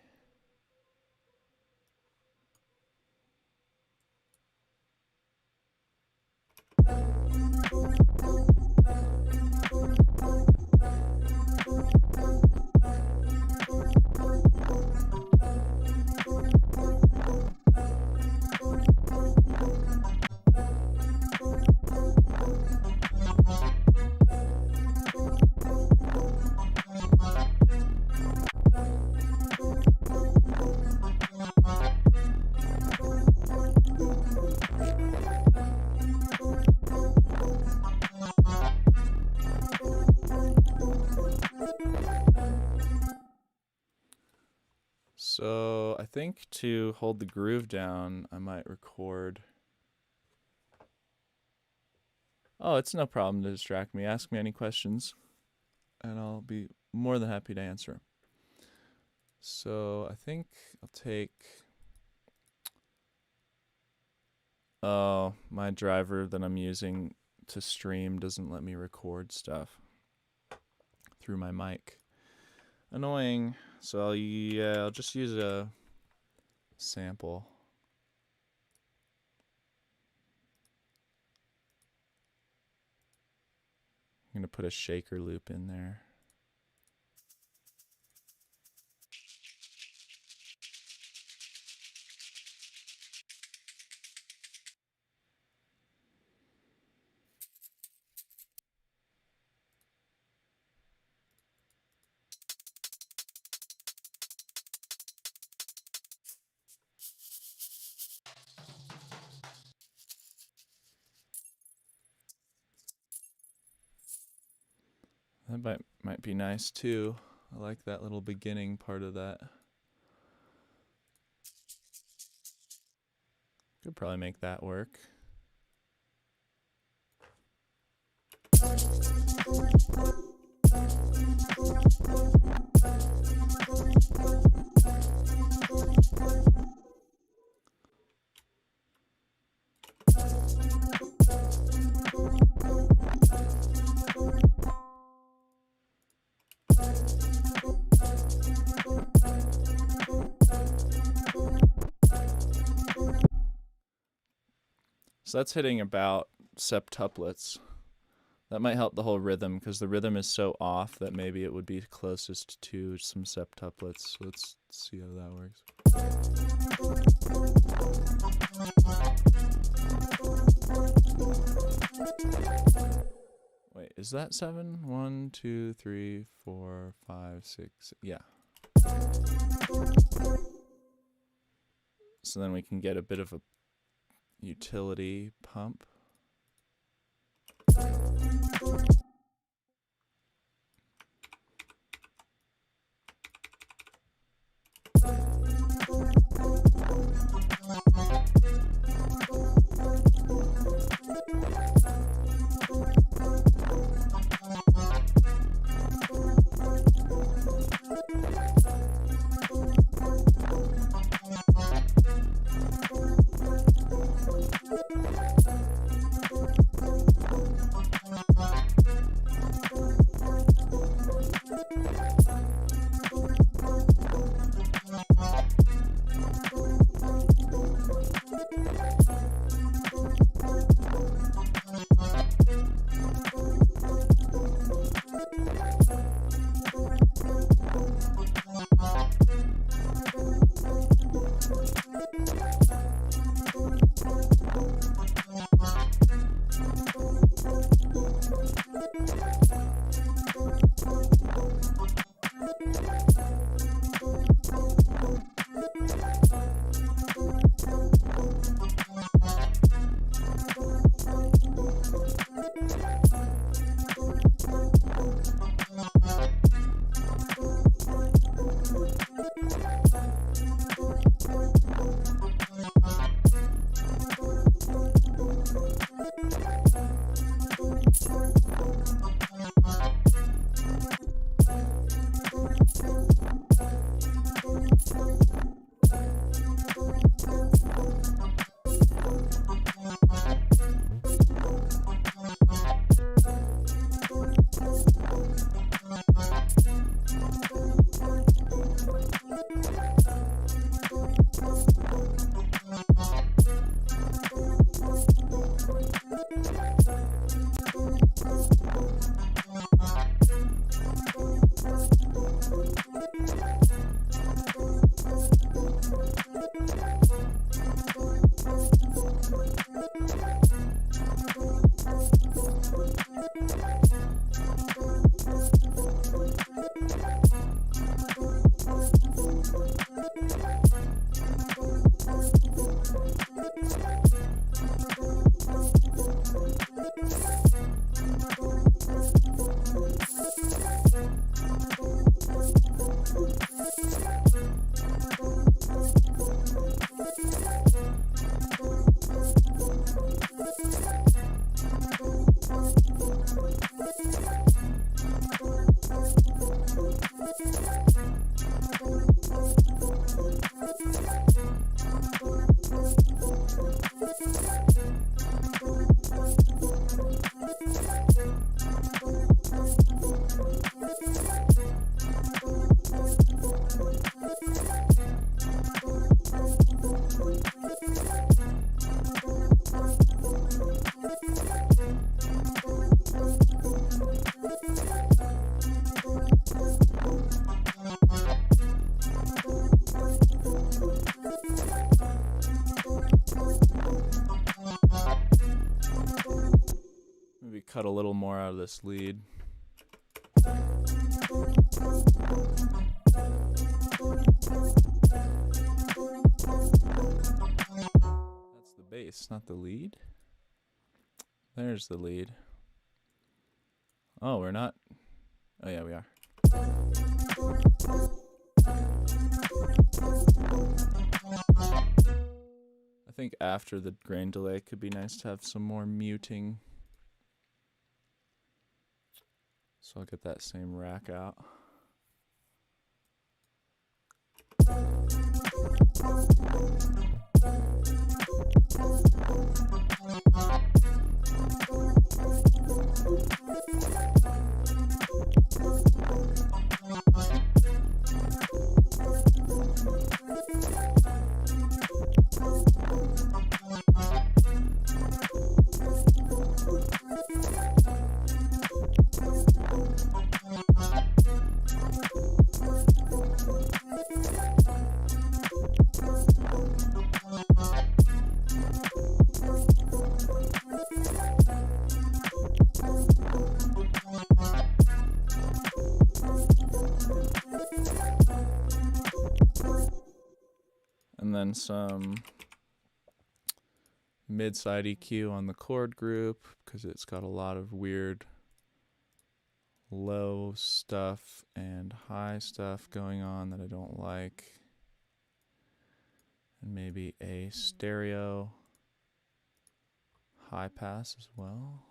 So I think to hold the groove down, I might record. Oh, it's no problem to distract me. Ask me any questions, and I'll be more than happy to answer. So I think I'll take. Oh, my driver that I'm using to stream doesn't let me record stuff through my mic. Annoying. So I'll just use a sample. I'm gonna put a shaker loop in there. That might be nice too. I like that little beginning part of that. Could probably make that work. So that's hitting about septuplets. That might help the whole rhythm because the rhythm is so off that maybe it would be closest to some septuplets. So let's see how that works. Wait, is that 7? 1, 2, 3, 4, 5, 6. Yeah. So then we can get a bit of a utility pump. Cut a little more out of this lead. That's the bass, not the lead. There's the lead. Oh, we're not Oh yeah, we are. I think after the grain delay could be nice to have some more muting. So I'll get that same rack out. And then some mid-side EQ on the chord group because it's got a lot of weird low stuff and high stuff going on that I don't like. And maybe a stereo high pass as well.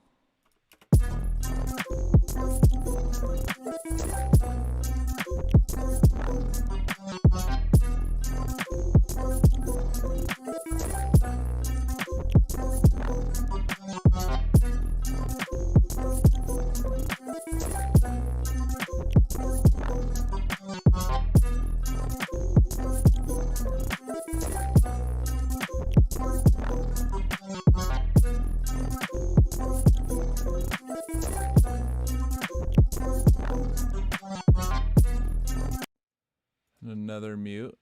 And another mute.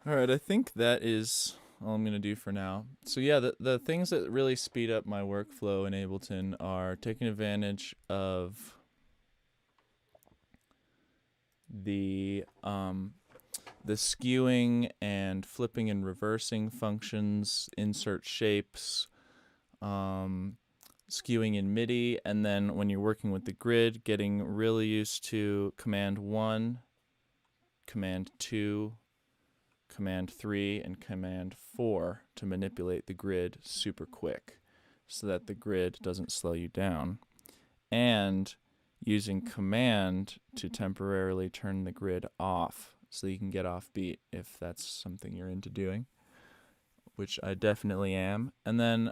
Alright, I think that is all I'm going to do for now. So yeah, the things that really speed up my workflow in Ableton are taking advantage of the skewing and flipping and reversing functions, insert shapes, skewing in MIDI, and then when you're working with the grid, getting really used to Command 1, Command 2, Command 3, and Command 4 to manipulate the grid super quick so that the grid doesn't slow you down. And using Command to temporarily turn the grid off so you can get off beat if that's something you're into doing, which I definitely am. And then,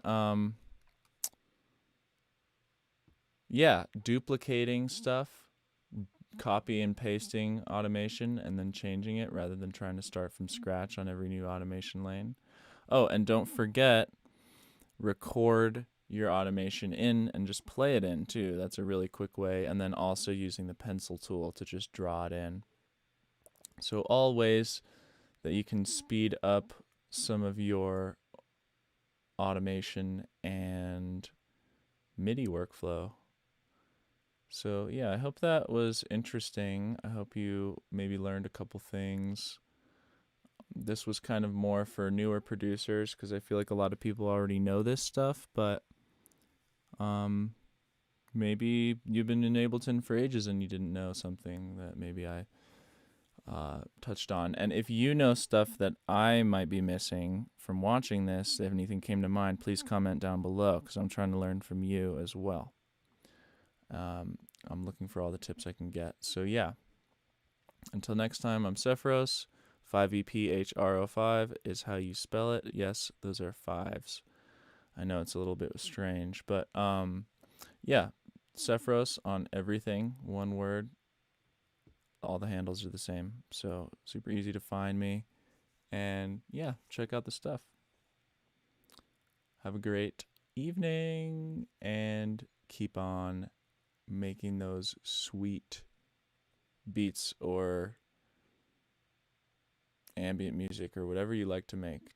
yeah, duplicating stuff, copy and pasting automation, and then changing it rather than trying to start from scratch on every new automation lane. Oh, and don't forget, record your automation in and just play it in too. That's a really quick way. And then also using the pencil tool to just draw it in. So all ways that you can speed up some of your automation and MIDI workflow. So yeah, I hope that was interesting. I hope you maybe learned a couple things. This was kind of more for newer producers because I feel like a lot of people already know this stuff, but maybe you've been in Ableton for ages and you didn't know something that maybe I touched on. And if you know stuff that I might be missing from watching this, if anything came to mind, please comment down below because I'm trying to learn from you as well. I'm looking for all the tips I can get. So yeah, Until next time, I'm Sephiros. 5EPHRO5 is how you spell it. Yes, those are fives. I know it's a little bit strange, but yeah, Sephiros on everything, one word. All the handles are the same, so super easy to find me. And yeah, check out the stuff. Have a great evening and keep on making those sweet beats or ambient music or whatever you like to make.